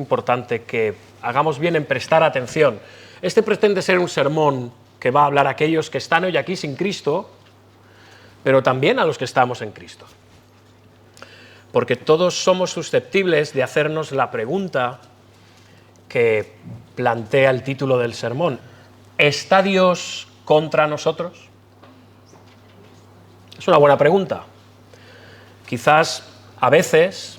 importante que hagamos bien en prestar atención. Este pretende ser un sermón que va a hablar a aquellos que están hoy aquí sin Cristo, pero también a los que estamos en Cristo. Porque todos somos susceptibles de hacernos la pregunta que plantea el título del sermón. ¿Está Dios contra nosotros? Es una buena pregunta. Quizás a veces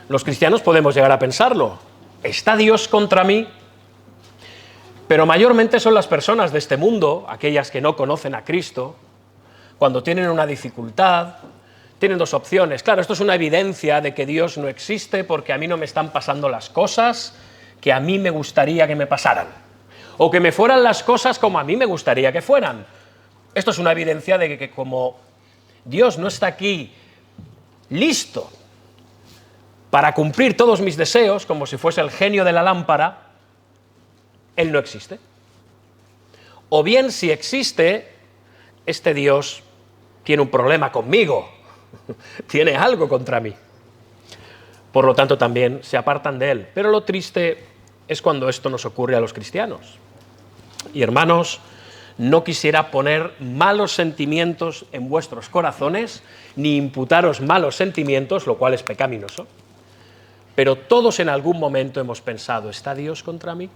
los cristianos podemos llegar a pensarlo. ¿Está Dios contra mí? Pero mayormente son las personas de este mundo, aquellas que no conocen a Cristo, cuando tienen una dificultad, tienen dos opciones. Claro, esto es una evidencia de que Dios no existe porque a mí no me están pasando las cosas que a mí me gustaría que me pasaran. O que me fueran las cosas como a mí me gustaría que fueran. Esto es una evidencia de que como Dios no está aquí listo para cumplir todos mis deseos, como si fuese el genio de la lámpara, Él no existe. O bien, si existe, este Dios tiene un problema conmigo, tiene algo contra mí. Por lo tanto, también se apartan de Él. Pero lo triste es cuando esto nos ocurre a los cristianos. Y hermanos, no quisiera poner malos sentimientos en vuestros corazones, ni imputaros malos sentimientos, lo cual es pecaminoso. Pero todos en algún momento hemos pensado, ¿está Dios contra mí?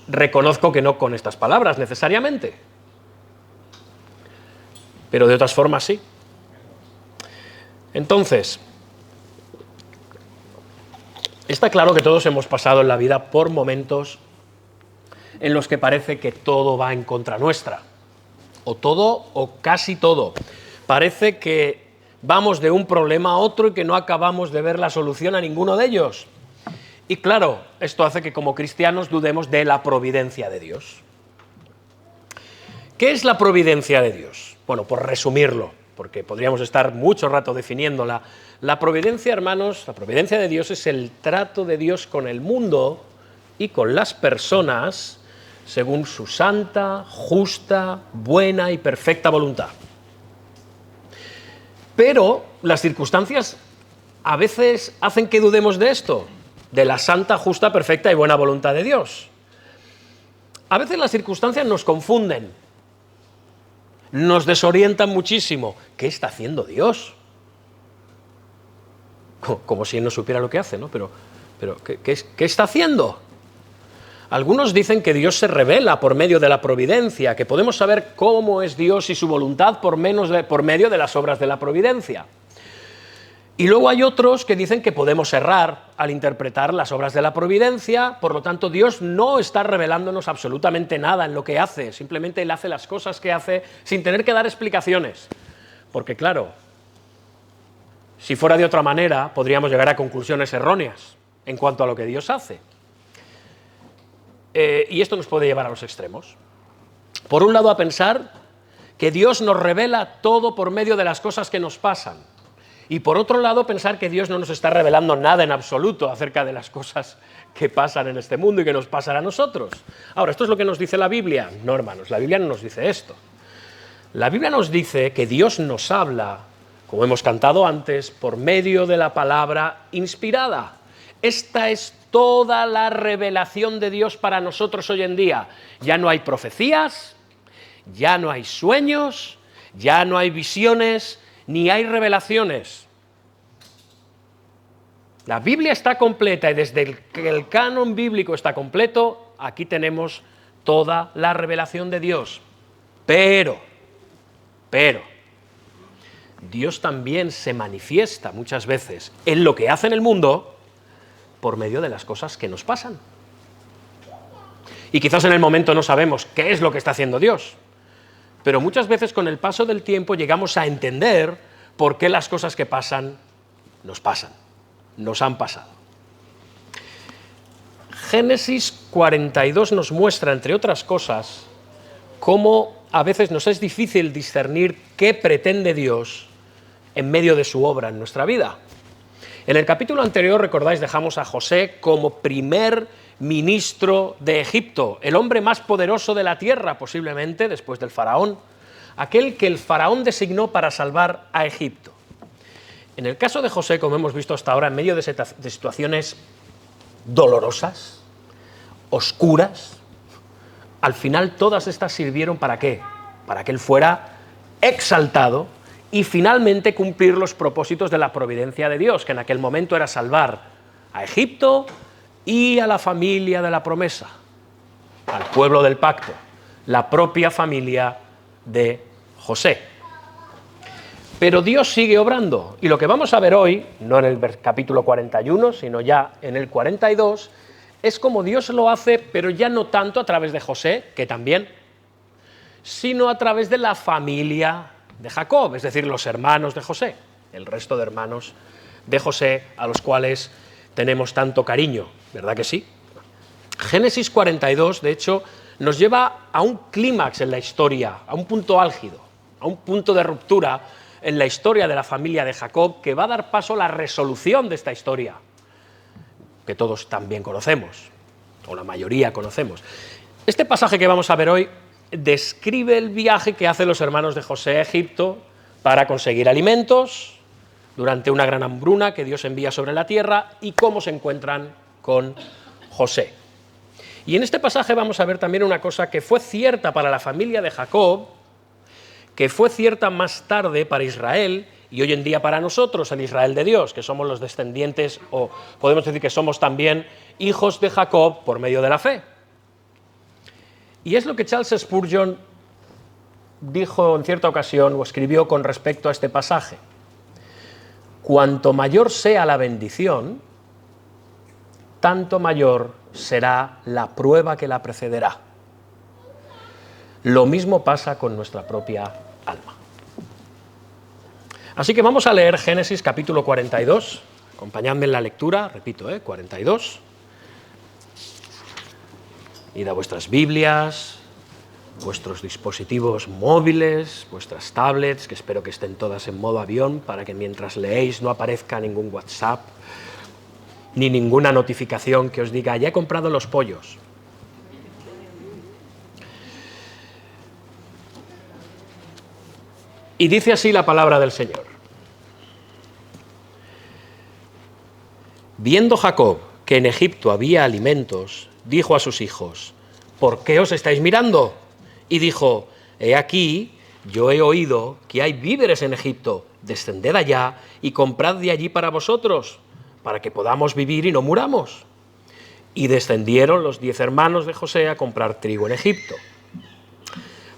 Reconozco que no con estas palabras necesariamente, pero de otras formas sí. Entonces, está claro que todos hemos pasado en la vida por momentos en los que parece que todo va en contra nuestra, o todo o casi todo. Parece que vamos de un problema a otro y que no acabamos de ver la solución a ninguno de ellos. Y claro, esto hace que como cristianos dudemos de la providencia de Dios. ¿Qué es la providencia de Dios? Bueno, por resumirlo, porque podríamos estar mucho rato definiéndola. La providencia, hermanos, la providencia de Dios es el trato de Dios con el mundo y con las personas según su santa, justa, buena y perfecta voluntad. Pero las circunstancias a veces hacen que dudemos de esto, de la santa, justa, perfecta y buena voluntad de Dios. A veces las circunstancias nos confunden, nos desorientan muchísimo. ¿Qué está haciendo Dios? Como si Él no supiera lo que hace, ¿no? Pero ¿qué está haciendo? Algunos dicen que Dios se revela por medio de la providencia, que podemos saber cómo es Dios y su voluntad por medio de las obras de la providencia. Y luego hay otros que dicen que podemos errar al interpretar las obras de la providencia, por lo tanto Dios no está revelándonos absolutamente nada en lo que hace, simplemente Él hace las cosas que hace sin tener que dar explicaciones. Porque claro, si fuera de otra manera podríamos llegar a conclusiones erróneas en cuanto a lo que Dios hace. Y esto nos puede llevar a los extremos. Por un lado, a pensar que Dios nos revela todo por medio de las cosas que nos pasan. Y por otro lado, pensar que Dios no nos está revelando nada en absoluto acerca de las cosas que pasan en este mundo y que nos pasan a nosotros. Ahora, ¿esto es lo que nos dice la Biblia? No, hermanos, la Biblia no nos dice esto. La Biblia nos dice que Dios nos habla, como hemos cantado antes, por medio de la palabra inspirada. Esta es toda la revelación de Dios para nosotros hoy en día. Ya no hay profecías, ya no hay sueños, ya no hay visiones, ni hay revelaciones. La Biblia está completa y desde que el canon bíblico está completo, aquí tenemos toda la revelación de Dios. Pero, Dios también se manifiesta muchas veces en lo que hace en el mundo por medio de las cosas que nos pasan. Y quizás en el momento no sabemos qué es lo que está haciendo Dios, pero muchas veces con el paso del tiempo llegamos a entender por qué las cosas que pasan, nos han pasado. Génesis 42 nos muestra, entre otras cosas, cómo a veces nos es difícil discernir qué pretende Dios en medio de su obra en nuestra vida. En el capítulo anterior, recordáis, dejamos a José como primer ministro de Egipto, el hombre más poderoso de la tierra, posiblemente, después del faraón, aquel que el faraón designó para salvar a Egipto. En el caso de José, como hemos visto hasta ahora, en medio de situaciones dolorosas, oscuras, al final todas estas sirvieron ¿para qué? Para que él fuera exaltado y finalmente cumplir los propósitos de la providencia de Dios, que en aquel momento era salvar a Egipto y a la familia de la promesa, al pueblo del pacto, la propia familia de José. Pero Dios sigue obrando, y lo que vamos a ver hoy, no en el capítulo 41, sino ya en el 42, es como Dios lo hace, pero ya no tanto a través de José, que también, sino a través de la familia de Jacob, es decir, los hermanos de José, el resto de hermanos de José a los cuales tenemos tanto cariño, ¿verdad que sí? Génesis 42, de hecho, nos lleva a un clímax en la historia, a un punto álgido, a un punto de ruptura en la historia de la familia de Jacob, que va a dar paso a la resolución de esta historia, que todos también conocemos, o la mayoría conocemos. Este pasaje que vamos a ver hoy describe el viaje que hacen los hermanos de José a Egipto para conseguir alimentos durante una gran hambruna que Dios envía sobre la tierra y cómo se encuentran con José. Y en este pasaje vamos a ver también una cosa que fue cierta para la familia de Jacob, que fue cierta más tarde para Israel y hoy en día para nosotros, el Israel de Dios, que somos los descendientes, o podemos decir que somos también hijos de Jacob por medio de la fe. Y es lo que Charles Spurgeon dijo en cierta ocasión o escribió con respecto a este pasaje. Cuanto mayor sea la bendición, tanto mayor será la prueba que la precederá. Lo mismo pasa con nuestra propia alma. Así que vamos a leer Génesis capítulo 42. Acompañadme en la lectura, repito, 42. Id a vuestras Biblias, vuestros dispositivos móviles, vuestras tablets, que espero que estén todas en modo avión, para que mientras leéis no aparezca ningún WhatsApp, ni ninguna notificación que os diga, ya he comprado los pollos. Y dice así la palabra del Señor. Viendo Jacob que en Egipto había alimentos, dijo a sus hijos, ¿por qué os estáis mirando? Y dijo, he aquí, yo he oído que hay víveres en Egipto, descended allá y comprad de allí para vosotros, para que podamos vivir y no muramos. Y descendieron los 10 hermanos de José a comprar trigo en Egipto.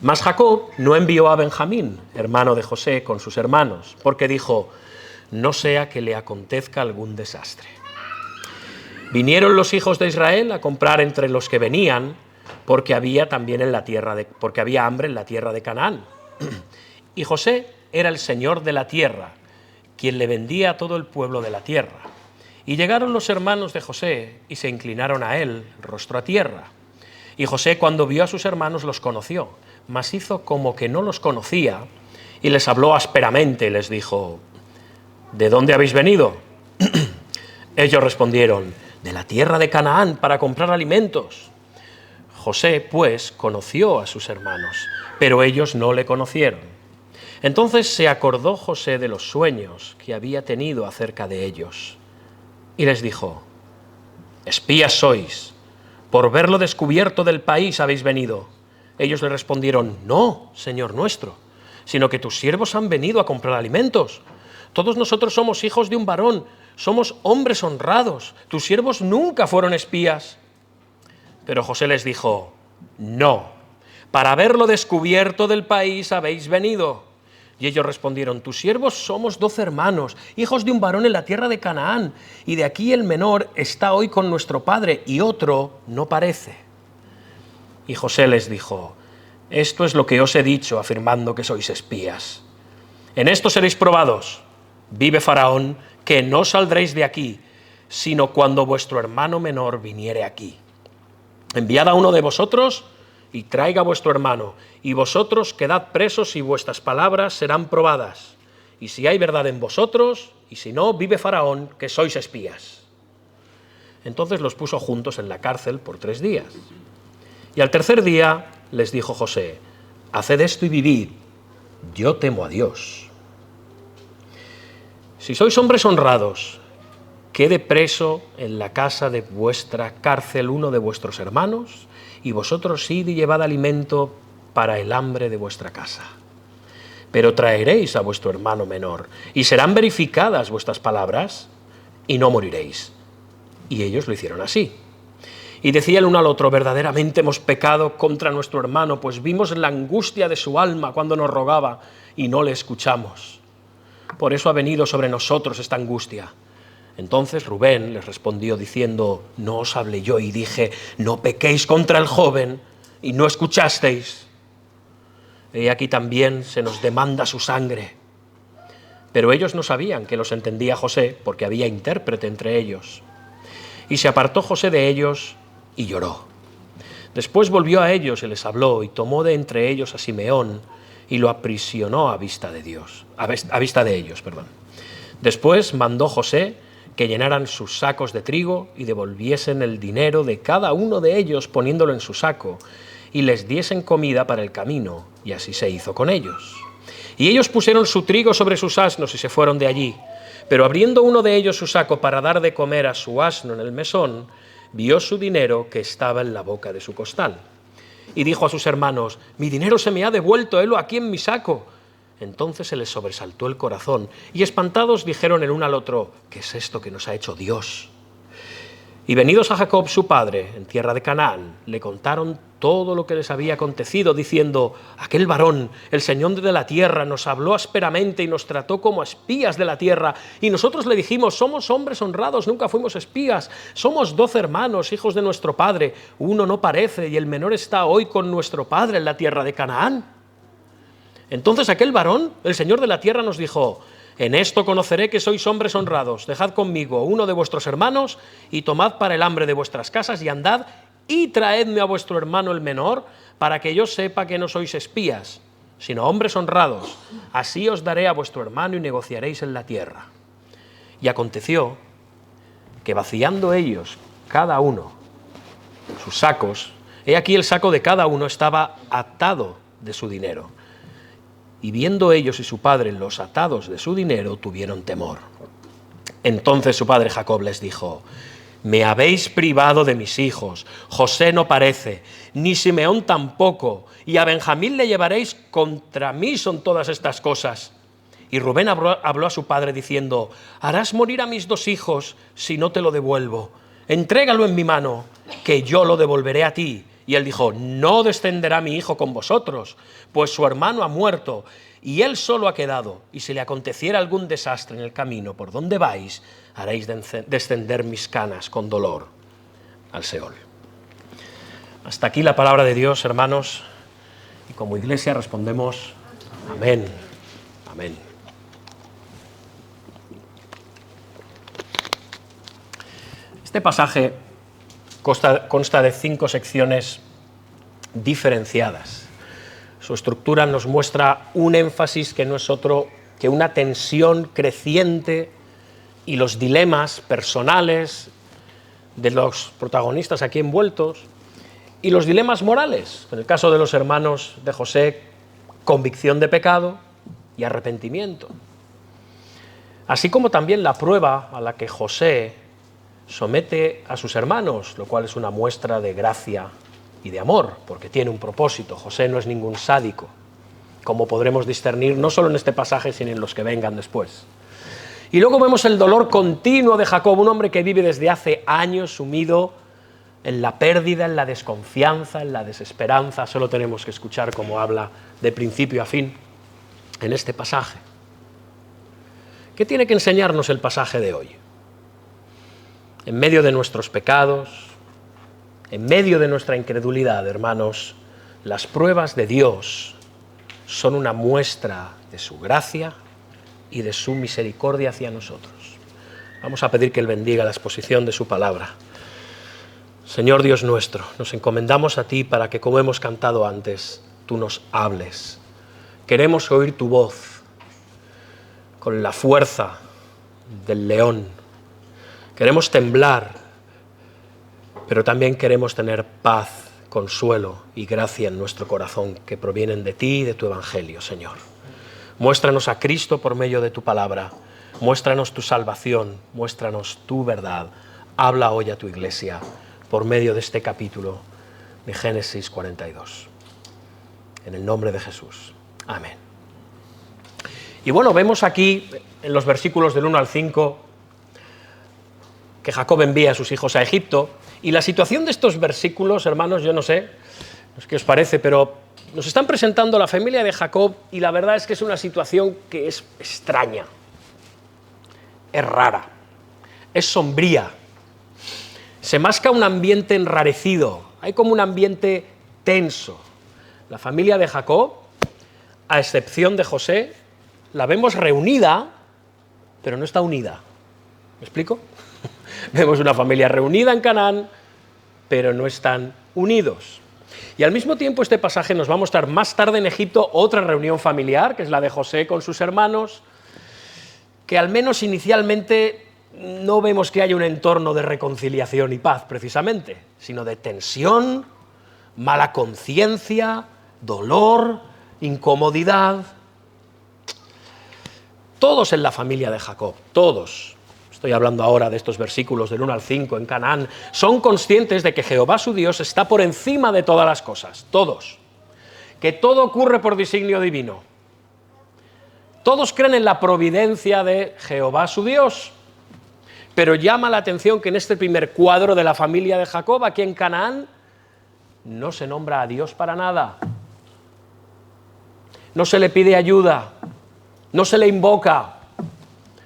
Mas Jacob no envió a Benjamín, hermano de José, con sus hermanos, porque dijo, no sea que le acontezca algún desastre. Vinieron los hijos de Israel a comprar entre los que venían, porque había hambre en la tierra de Canaán. Y José era el señor de la tierra, quien le vendía a todo el pueblo de la tierra. Y llegaron los hermanos de José y se inclinaron a él, rostro a tierra. Y José, cuando vio a sus hermanos, los conoció, mas hizo como que no los conocía y les habló ásperamente y les dijo, ¿de dónde habéis venido? Ellos respondieron, de la tierra de Canaán para comprar alimentos. José, pues, conoció a sus hermanos, pero ellos no le conocieron. Entonces se acordó José de los sueños que había tenido acerca de ellos y les dijo, espías sois, por verlo descubierto del país habéis venido. Ellos le respondieron, no, Señor nuestro, sino que tus siervos han venido a comprar alimentos. Todos nosotros somos hijos de un varón, somos hombres honrados, tus siervos nunca fueron espías. Pero José les dijo, no, para verlo descubierto del país habéis venido. Y ellos respondieron, tus siervos somos 12 hermanos, hijos de un varón en la tierra de Canaán, y de aquí el menor está hoy con nuestro padre, y otro no parece. Y José les dijo, esto es lo que os he dicho, afirmando que sois espías. En esto seréis probados. Vive Faraón, que no saldréis de aquí, sino cuando vuestro hermano menor viniere aquí. Enviad a uno de vosotros y traiga a vuestro hermano, y vosotros quedad presos y vuestras palabras serán probadas. Y si hay verdad en vosotros, y si no, vive Faraón, que sois espías. Entonces los puso juntos en la cárcel por 3 días. Y al tercer día les dijo José, haced esto y vivid, yo temo a Dios. si sois hombres honrados, quede preso en la casa de vuestra cárcel uno de vuestros hermanos, y vosotros id y llevad alimento para el hambre de vuestra casa. Pero traeréis a vuestro hermano menor, y serán verificadas vuestras palabras, y no moriréis. Y ellos lo hicieron así. Y decía el uno al otro, verdaderamente hemos pecado contra nuestro hermano, pues vimos la angustia de su alma cuando nos rogaba, y no le escuchamos. Por eso ha venido sobre nosotros esta angustia. Entonces Rubén les respondió diciendo, no os hablé yo y dije, no pequéis contra el joven, y no escuchasteis. He aquí también se nos demanda su sangre. Pero ellos no sabían que los entendía José, porque había intérprete entre ellos. Y se apartó José de ellos y lloró. Después volvió a ellos y les habló, y tomó de entre ellos a Simeón, y lo aprisionó a vista de ellos. Después mandó José que llenaran sus sacos de trigo y devolviesen el dinero de cada uno de ellos poniéndolo en su saco, y les diesen comida para el camino, y así se hizo con ellos. Y ellos pusieron su trigo sobre sus asnos y se fueron de allí. Pero abriendo uno de ellos su saco para dar de comer a su asno en el mesón, vio su dinero que estaba en la boca de su costal. Y dijo a sus hermanos, mi dinero se me ha devuelto, helo aquí en mi saco. Entonces se les sobresaltó el corazón, y espantados dijeron el uno al otro, ¿qué es esto que nos ha hecho Dios? Y venidos a Jacob su padre, en tierra de Canaán, le contaron todo lo que les había acontecido, diciendo, aquel varón, el Señor de la tierra, nos habló ásperamente y nos trató como espías de la tierra, y nosotros le dijimos, somos hombres honrados, nunca fuimos espías, somos 12 hermanos, hijos de nuestro padre, uno no parece, y el menor está hoy con nuestro padre en la tierra de Canaán. Entonces aquel varón, el Señor de la tierra, nos dijo, en esto conoceré que sois hombres honrados, dejad conmigo uno de vuestros hermanos y tomad para el hambre de vuestras casas y andad y traedme a vuestro hermano el menor para que yo sepa que no sois espías, sino hombres honrados, así os daré a vuestro hermano y negociaréis en la tierra. Y aconteció que vaciando ellos cada uno sus sacos, he aquí el saco de cada uno estaba atado de su dinero. Y viendo ellos y su padre los atados de su dinero, tuvieron temor. Entonces su padre Jacob les dijo, me habéis privado de mis hijos, José no parece, ni Simeón tampoco, y a Benjamín le llevaréis, contra mí son todas estas cosas. Y Rubén habló a su padre diciendo, harás morir a mis 2 hijos si no te lo devuelvo. Entrégalo en mi mano, que yo lo devolveré a ti. Y él dijo, no descenderá mi hijo con vosotros, pues su hermano ha muerto, y él solo ha quedado, y si le aconteciera algún desastre en el camino por donde vais, haréis descender mis canas con dolor al Seol. Hasta aquí la palabra de Dios, hermanos, y como iglesia respondemos, amén, amén. Este pasaje consta de 5 secciones diferenciadas. Su estructura nos muestra un énfasis que no es otro que una tensión creciente y los dilemas personales de los protagonistas aquí envueltos y los dilemas morales. En el caso de los hermanos de José, convicción de pecado y arrepentimiento. Así como también la prueba a la que José somete a sus hermanos, lo cual es una muestra de gracia y de amor, porque tiene un propósito. José no es ningún sádico, como podremos discernir no solo en este pasaje, sino en los que vengan después. Y luego vemos el dolor continuo de Jacob, un hombre que vive desde hace años sumido en la pérdida, en la desconfianza, en la desesperanza. Solo tenemos que escuchar cómo habla de principio a fin en este pasaje. ¿Qué tiene que enseñarnos el pasaje de hoy? En medio de nuestros pecados, en medio de nuestra incredulidad, hermanos, las pruebas de Dios son una muestra de su gracia y de su misericordia hacia nosotros. Vamos a pedir que Él bendiga la exposición de su palabra. Señor Dios nuestro, nos encomendamos a ti para que, como hemos cantado antes, tú nos hables. Queremos oír tu voz con la fuerza del león. Queremos temblar, pero también queremos tener paz, consuelo y gracia en nuestro corazón que provienen de ti y de tu evangelio, Señor. Muéstranos a Cristo por medio de tu palabra. Muéstranos tu salvación, muéstranos tu verdad. Habla hoy a tu iglesia por medio de este capítulo de Génesis 42. En el nombre de Jesús. Amén. Y bueno, vemos aquí en los versículos del 1 al 5 que Jacob envía a sus hijos a Egipto. Y la situación de estos versículos, hermanos, yo no sé qué os parece, pero nos están presentando a la familia de Jacob y la verdad es que es una situación que es extraña, es rara, es sombría. Se masca un ambiente enrarecido, hay como un ambiente tenso. La familia de Jacob, a excepción de José, la vemos reunida, pero no está unida. ¿Me explico? Vemos una familia reunida en Canaán, pero no están unidos. Y al mismo tiempo este pasaje nos va a mostrar más tarde en Egipto otra reunión familiar, que es la de José con sus hermanos, que al menos inicialmente no vemos que haya un entorno de reconciliación y paz, precisamente, sino de tensión, mala conciencia, dolor, incomodidad. Todos en la familia de Jacob, todos, estoy hablando ahora de estos versículos del 1 al 5 en Canaán, son conscientes de que Jehová su Dios está por encima de todas las cosas, todos, que todo ocurre por designio divino. Todos creen en la providencia de Jehová su Dios, pero llama la atención que en este primer cuadro de la familia de Jacob, aquí en Canaán, no se nombra a Dios para nada. No se le pide ayuda, no se le invoca,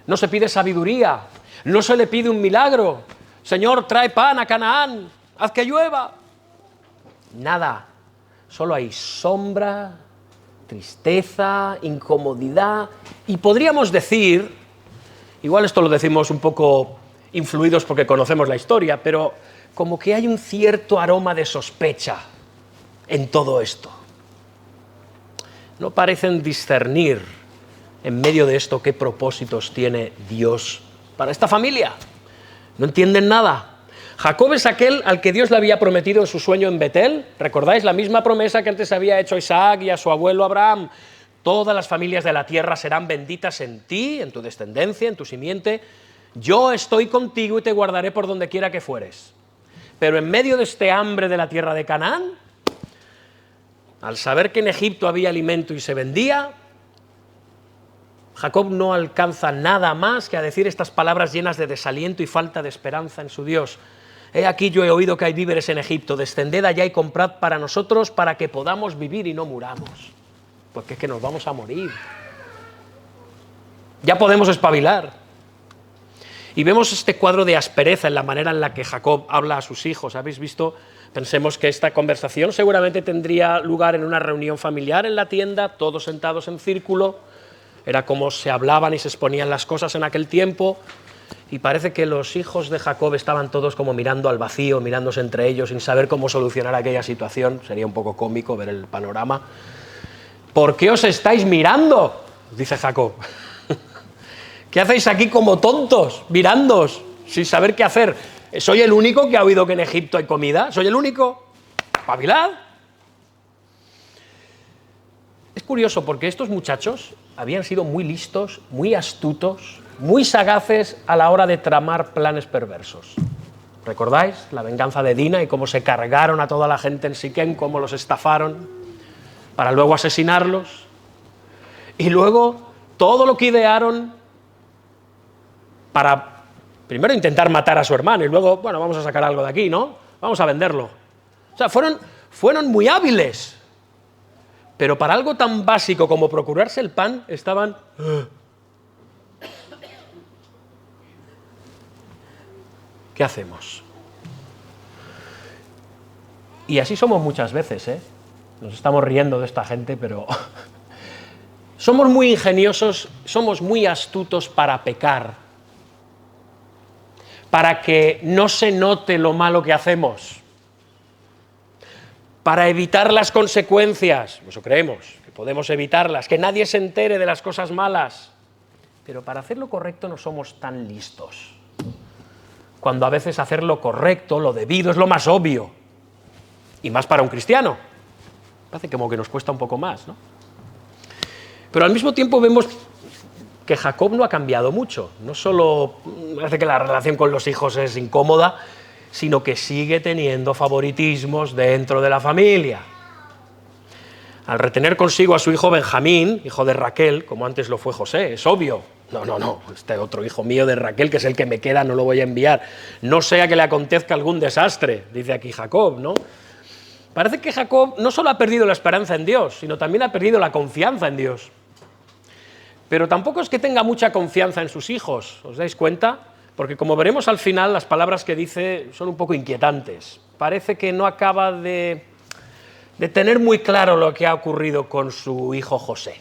no se pide sabiduría, no se le pide un milagro. Señor, trae pan a Canaán, haz que llueva. Nada, solo hay sombra, tristeza, incomodidad y podríamos decir, igual esto lo decimos un poco influidos porque conocemos la historia, pero como que hay un cierto aroma de sospecha en todo esto. No parecen discernir en medio de esto qué propósitos tiene Dios para esta familia. No entienden nada. Jacob es aquel al que Dios le había prometido en su sueño en Betel. ¿Recordáis la misma promesa que antes había hecho a Isaac y a su abuelo Abraham? Todas las familias de la tierra serán benditas en ti, en tu descendencia, en tu simiente. Yo estoy contigo y te guardaré por donde quiera que fueres. Pero en medio de este hambre de la tierra de Canaán, al saber que en Egipto había alimento y se vendía, Jacob no alcanza nada más que a decir estas palabras llenas de desaliento y falta de esperanza en su Dios. He aquí yo he oído que hay víveres en Egipto, descended allá y comprad para nosotros para que podamos vivir y no muramos. Porque es que nos vamos a morir. Ya podemos espabilar. Y vemos este cuadro de aspereza en la manera en la que Jacob habla a sus hijos. ¿Habéis visto? Pensemos que esta conversación seguramente tendría lugar en una reunión familiar en la tienda, todos sentados en círculo. Era como se hablaban y se exponían las cosas en aquel tiempo. Y parece que los hijos de Jacob estaban todos como mirando al vacío, mirándose entre ellos, sin saber cómo solucionar aquella situación. Sería un poco cómico ver el panorama. ¿Por qué os estáis mirando?, dice Jacob. ¿Qué hacéis aquí como tontos, mirándoos, sin saber qué hacer? ¿Soy el único que ha oído que en Egipto hay comida? ¿Soy el único? ¡Espabilad! Es curioso porque estos muchachos habían sido muy listos, muy astutos, muy sagaces a la hora de tramar planes perversos. ¿Recordáis la venganza de Dina y cómo se cargaron a toda la gente en Siquem, cómo los estafaron para luego asesinarlos? Y luego todo lo que idearon para primero intentar matar a su hermano y luego, bueno, vamos a sacar algo de aquí, ¿no? Vamos a venderlo. O sea, fueron muy hábiles, pero para algo tan básico como procurarse el pan estaban... ¿Qué hacemos? Y así somos muchas veces, ¿eh? Nos estamos riendo de esta gente, pero... somos muy ingeniosos, somos muy astutos para pecar, para que no se note lo malo que hacemos, para evitar las consecuencias, eso creemos, que podemos evitarlas, que nadie se entere de las cosas malas, pero para hacer lo correcto no somos tan listos, cuando a veces hacer lo correcto, lo debido, es lo más obvio, y más para un cristiano, parece como que nos cuesta un poco más, ¿no? Pero al mismo tiempo vemos que Jacob no ha cambiado mucho. No solo parece que la relación con los hijos es incómoda, sino que sigue teniendo favoritismos dentro de la familia. Al retener consigo a su hijo Benjamín, hijo de Raquel, como antes lo fue José, es obvio. No, este otro hijo mío de Raquel, que es el que me queda, no lo voy a enviar. No sea que le acontezca algún desastre, dice aquí Jacob, ¿no? Parece que Jacob no solo ha perdido la esperanza en Dios, sino también ha perdido la confianza en Dios. Pero tampoco es que tenga mucha confianza en sus hijos, ¿os dais cuenta? Porque como veremos al final, las palabras que dice son un poco inquietantes. Parece que no acaba de tener muy claro lo que ha ocurrido con su hijo José.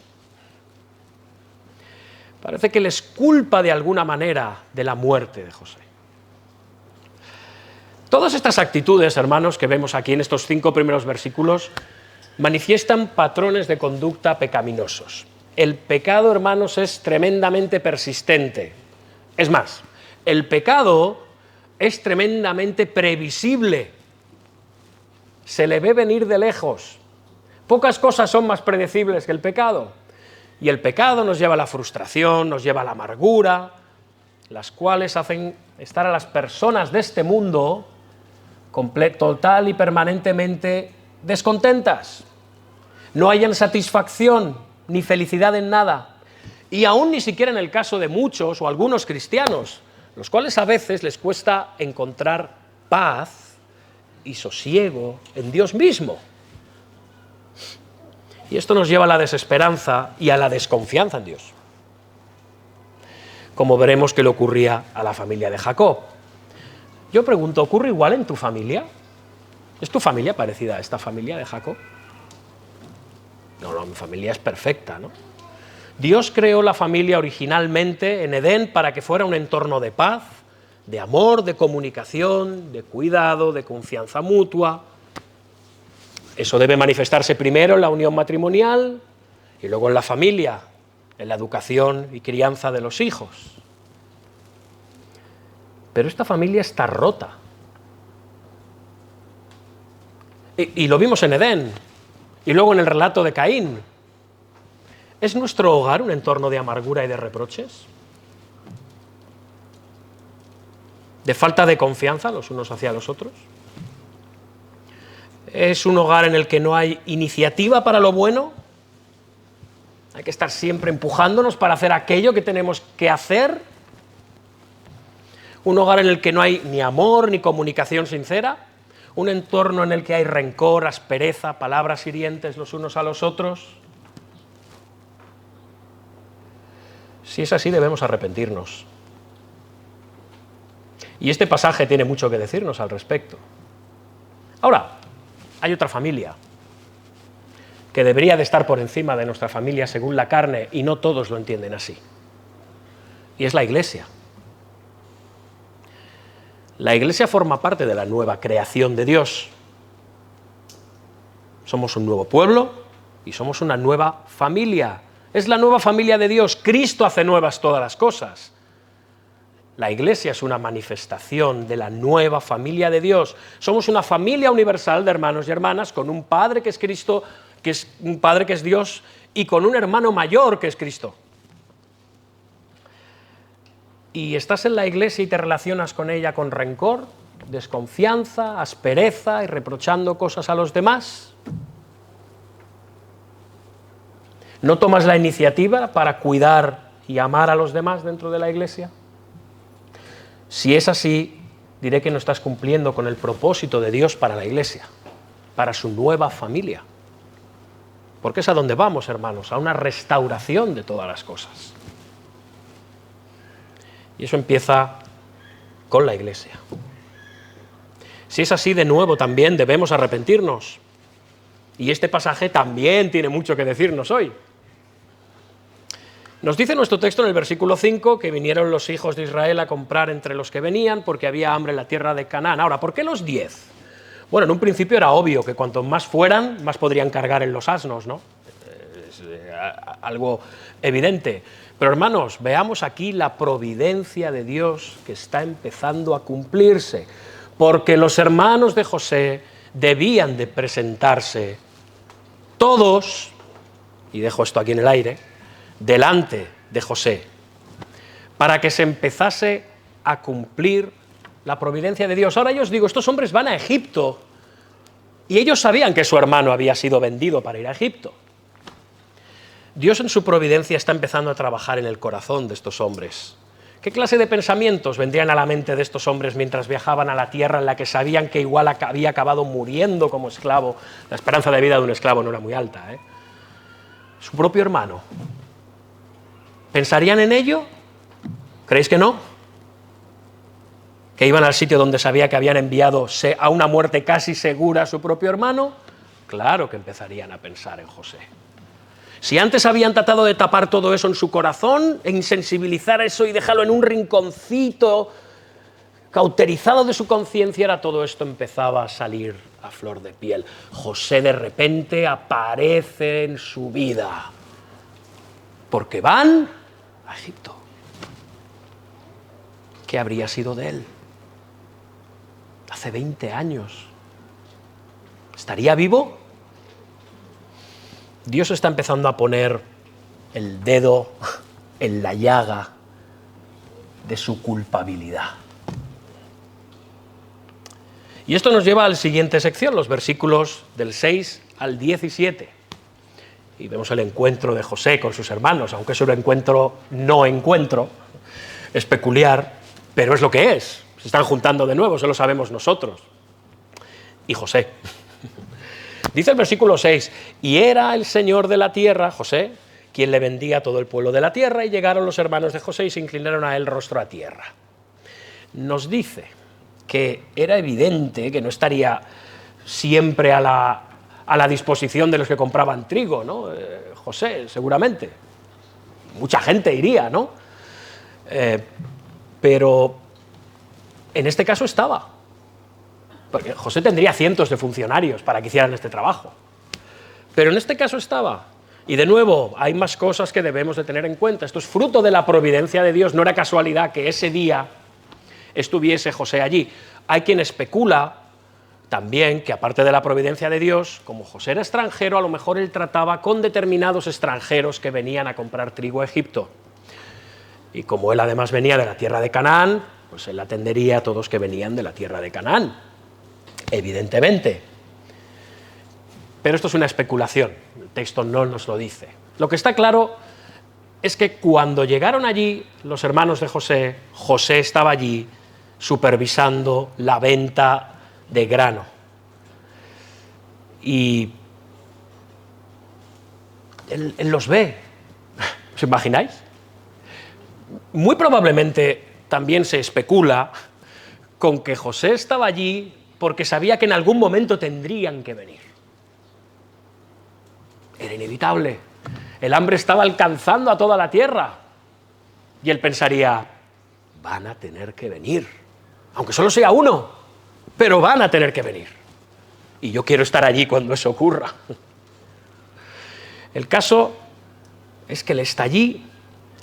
Parece que les culpa de alguna manera de la muerte de José. Todas estas actitudes, hermanos, que vemos aquí en estos 5 primeros versículos, manifiestan patrones de conducta pecaminosos. El pecado, hermanos, es tremendamente persistente. Es más, el pecado es tremendamente previsible. Se le ve venir de lejos. Pocas cosas son más predecibles que el pecado. Y el pecado nos lleva a la frustración, nos lleva a la amargura, las cuales hacen estar a las personas de este mundo total y permanentemente descontentas. No hayan satisfacción ni felicidad en nada. Y aún ni siquiera en el caso de muchos o algunos cristianos, los cuales a veces les cuesta encontrar paz y sosiego en Dios mismo. Y esto nos lleva a la desesperanza y a la desconfianza en Dios, como veremos que le ocurría a la familia de Jacob. Yo pregunto, ¿ocurre igual en tu familia? ¿Es tu familia parecida a esta familia de Jacob? No, mi familia es perfecta, ¿no? Dios creó la familia originalmente en Edén para que fuera un entorno de paz, de amor, de comunicación, de cuidado, de confianza mutua. Eso debe manifestarse primero en la unión matrimonial y luego en la familia, en la educación y crianza de los hijos. Pero esta familia está rota. Y lo vimos en Edén y luego en el relato de Caín. ¿Es nuestro hogar un entorno de amargura y de reproches? ¿De falta de confianza los unos hacia los otros? ¿Es un hogar en el que no hay iniciativa para lo bueno? ¿Hay que estar siempre empujándonos para hacer aquello que tenemos que hacer? ¿Un hogar en el que no hay ni amor ni comunicación sincera? ¿Un entorno en el que hay rencor, aspereza, palabras hirientes los unos a los otros? Si es así, debemos arrepentirnos. Y este pasaje tiene mucho que decirnos al respecto. Ahora, hay otra familia que debería de estar por encima de nuestra familia según la carne, y no todos lo entienden así. Y es la Iglesia. La Iglesia forma parte de la nueva creación de Dios. Somos un nuevo pueblo y somos una nueva familia. Es la nueva familia de Dios. Cristo hace nuevas todas las cosas. La Iglesia es una manifestación de la nueva familia de Dios. Somos una familia universal de hermanos y hermanas con un Padre que es Cristo, que es un Padre que es Dios, y con un hermano mayor que es Cristo. Y estás en la Iglesia y te relacionas con ella con rencor, desconfianza, aspereza y reprochando cosas a los demás. ¿No tomas la iniciativa para cuidar y amar a los demás dentro de la Iglesia? Si es así, diré que no estás cumpliendo con el propósito de Dios para la Iglesia, para su nueva familia. Porque es a donde vamos, hermanos, a una restauración de todas las cosas. Y eso empieza con la Iglesia. Si es así, de nuevo, también debemos arrepentirnos. Y este pasaje también tiene mucho que decirnos hoy. Nos dice nuestro texto en el versículo 5 que vinieron los hijos de Israel a comprar entre los que venían porque había hambre en la tierra de Canaán. Ahora, ¿por qué los 10? Bueno, en un principio era obvio que cuanto más fueran, más podrían cargar en los asnos, ¿no? Es algo evidente. Pero hermanos, veamos aquí la providencia de Dios que está empezando a cumplirse. Porque los hermanos de José debían de presentarse todos, y dejo esto aquí en el aire, delante de José para que se empezase a cumplir la providencia de Dios. Ahora yo os digo, estos hombres van a Egipto y ellos sabían que su hermano había sido vendido para ir a Egipto. Dios en su providencia está empezando a trabajar en el corazón de estos hombres. ¿Qué clase de pensamientos vendrían a la mente de estos hombres mientras viajaban a la tierra en la que sabían que igual había acabado muriendo como esclavo? La esperanza de vida de un esclavo no era muy alta, ¿eh? Su propio hermano. ¿Pensarían en ello? ¿Creéis que no? ¿Que iban al sitio donde sabía que habían enviado a una muerte casi segura a su propio hermano? Claro que empezarían a pensar en José. Si antes habían tratado de tapar todo eso en su corazón, e insensibilizar eso y dejarlo en un rinconcito cauterizado de su conciencia, ahora todo esto empezaba a salir a flor de piel. José de repente aparece en su vida, porque van a Egipto. ¿Qué habría sido de él? Hace 20 años. ¿Estaría vivo? Dios está empezando a poner el dedo en la llaga de su culpabilidad. Y esto nos lleva a la siguiente sección, los versículos del 6 al 17. Y vemos el encuentro de José con sus hermanos, aunque es un encuentro, es peculiar, pero es lo que es. Se están juntando de nuevo, eso lo sabemos nosotros. Y José. Dice el versículo 6, y era el Señor de la tierra, José, quien le vendía a todo el pueblo de la tierra, y llegaron los hermanos de José y se inclinaron a él rostro a tierra. Nos dice que era evidente que no estaría siempre a la disposición de los que compraban trigo, ¿no? José, seguramente. Mucha gente iría, ¿no? Pero en este caso estaba. Porque José tendría cientos de funcionarios para que hicieran este trabajo. Pero en este caso estaba. Y de nuevo, hay más cosas que debemos de tener en cuenta. Esto es fruto de la providencia de Dios. No era casualidad que ese día estuviese José allí. Hay quien especula también que aparte de la providencia de Dios, como José era extranjero, a lo mejor él trataba con determinados extranjeros que venían a comprar trigo a Egipto. Y como él además venía de la tierra de Canaán, pues él atendería a todos que venían de la tierra de Canaán. Evidentemente. Pero esto es una especulación, el texto no nos lo dice. Lo que está claro es que cuando llegaron allí los hermanos de José, José estaba allí supervisando la venta de grano. Y él los ve. ¿Os imagináis? Muy probablemente también se especula con que José estaba allí porque sabía que en algún momento tendrían que venir. Era inevitable. El hambre estaba alcanzando a toda la tierra. Y él pensaría, van a tener que venir. Aunque solo sea uno, pero van a tener que venir. Y yo quiero estar allí cuando eso ocurra. El caso es que él está allí,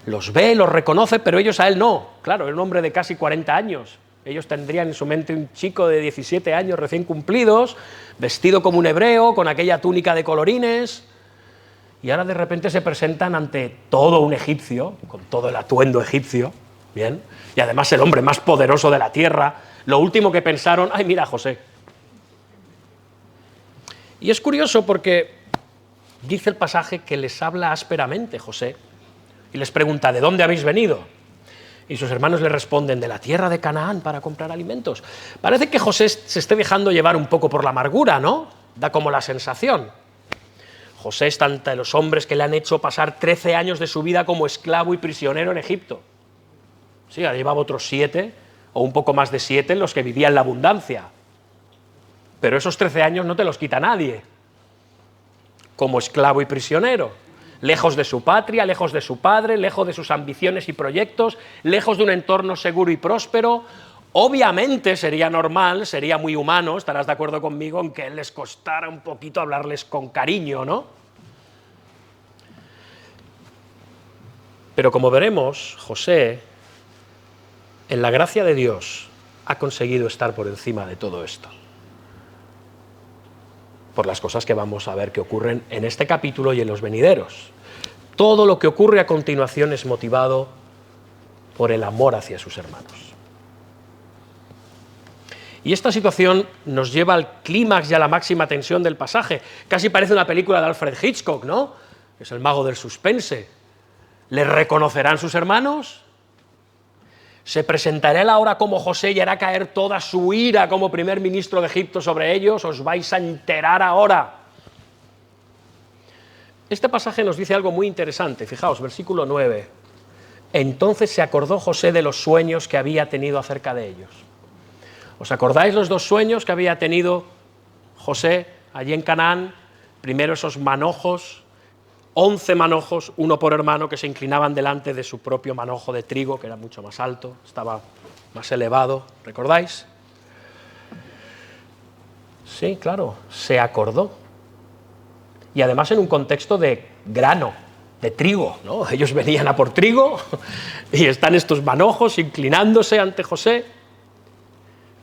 los ve, los reconoce, pero ellos a él no. Claro, era un hombre de casi 40 años. Ellos tendrían en su mente un chico de 17 años recién cumplidos, vestido como un hebreo, con aquella túnica de colorines, y ahora de repente se presentan ante todo un egipcio, con todo el atuendo egipcio, ¿bien? Y además el hombre más poderoso de la tierra. Lo último que pensaron, ¡ay, mira, José! Y es curioso porque dice el pasaje que les habla ásperamente José, y les pregunta, ¿de dónde habéis venido? Y sus hermanos le responden, de la tierra de Canaán para comprar alimentos. Parece que José se esté dejando llevar un poco por la amargura, ¿no? Da como la sensación. José está entre los hombres que le han hecho pasar 13 años de su vida como esclavo y prisionero en Egipto. Sí, ahora llevaba otros 7, o un poco más de 7, en los que vivía en la abundancia. Pero esos 13 años no te los quita nadie. Como esclavo y prisionero. Lejos de su patria, lejos de su padre, lejos de sus ambiciones y proyectos, lejos de un entorno seguro y próspero. Obviamente sería normal, sería muy humano, estarás de acuerdo conmigo, en que les costara un poquito hablarles con cariño, ¿no? Pero como veremos, José, en la gracia de Dios, ha conseguido estar por encima de todo esto. Por las cosas que vamos a ver que ocurren en este capítulo y en los venideros. Todo lo que ocurre a continuación es motivado por el amor hacia sus hermanos. Y esta situación nos lleva al clímax y a la máxima tensión del pasaje. Casi parece una película de Alfred Hitchcock, ¿no? Es el mago del suspense. ¿Le reconocerán sus hermanos? ¿Se presentará él ahora como José y hará caer toda su ira como primer ministro de Egipto sobre ellos? Os vais a enterar ahora. Este pasaje nos dice algo muy interesante. Fijaos, versículo 9. Entonces se acordó José de los sueños que había tenido acerca de ellos. ¿Os acordáis los dos sueños que había tenido José allí en Canaán? Primero esos manojos, 11 manojos, uno por hermano, que se inclinaban delante de su propio manojo de trigo, que era mucho más alto, estaba más elevado, ¿recordáis? Sí, claro, se acordó. Y además en un contexto de grano, de trigo, ¿no? Ellos venían a por trigo y están estos manojos inclinándose ante José.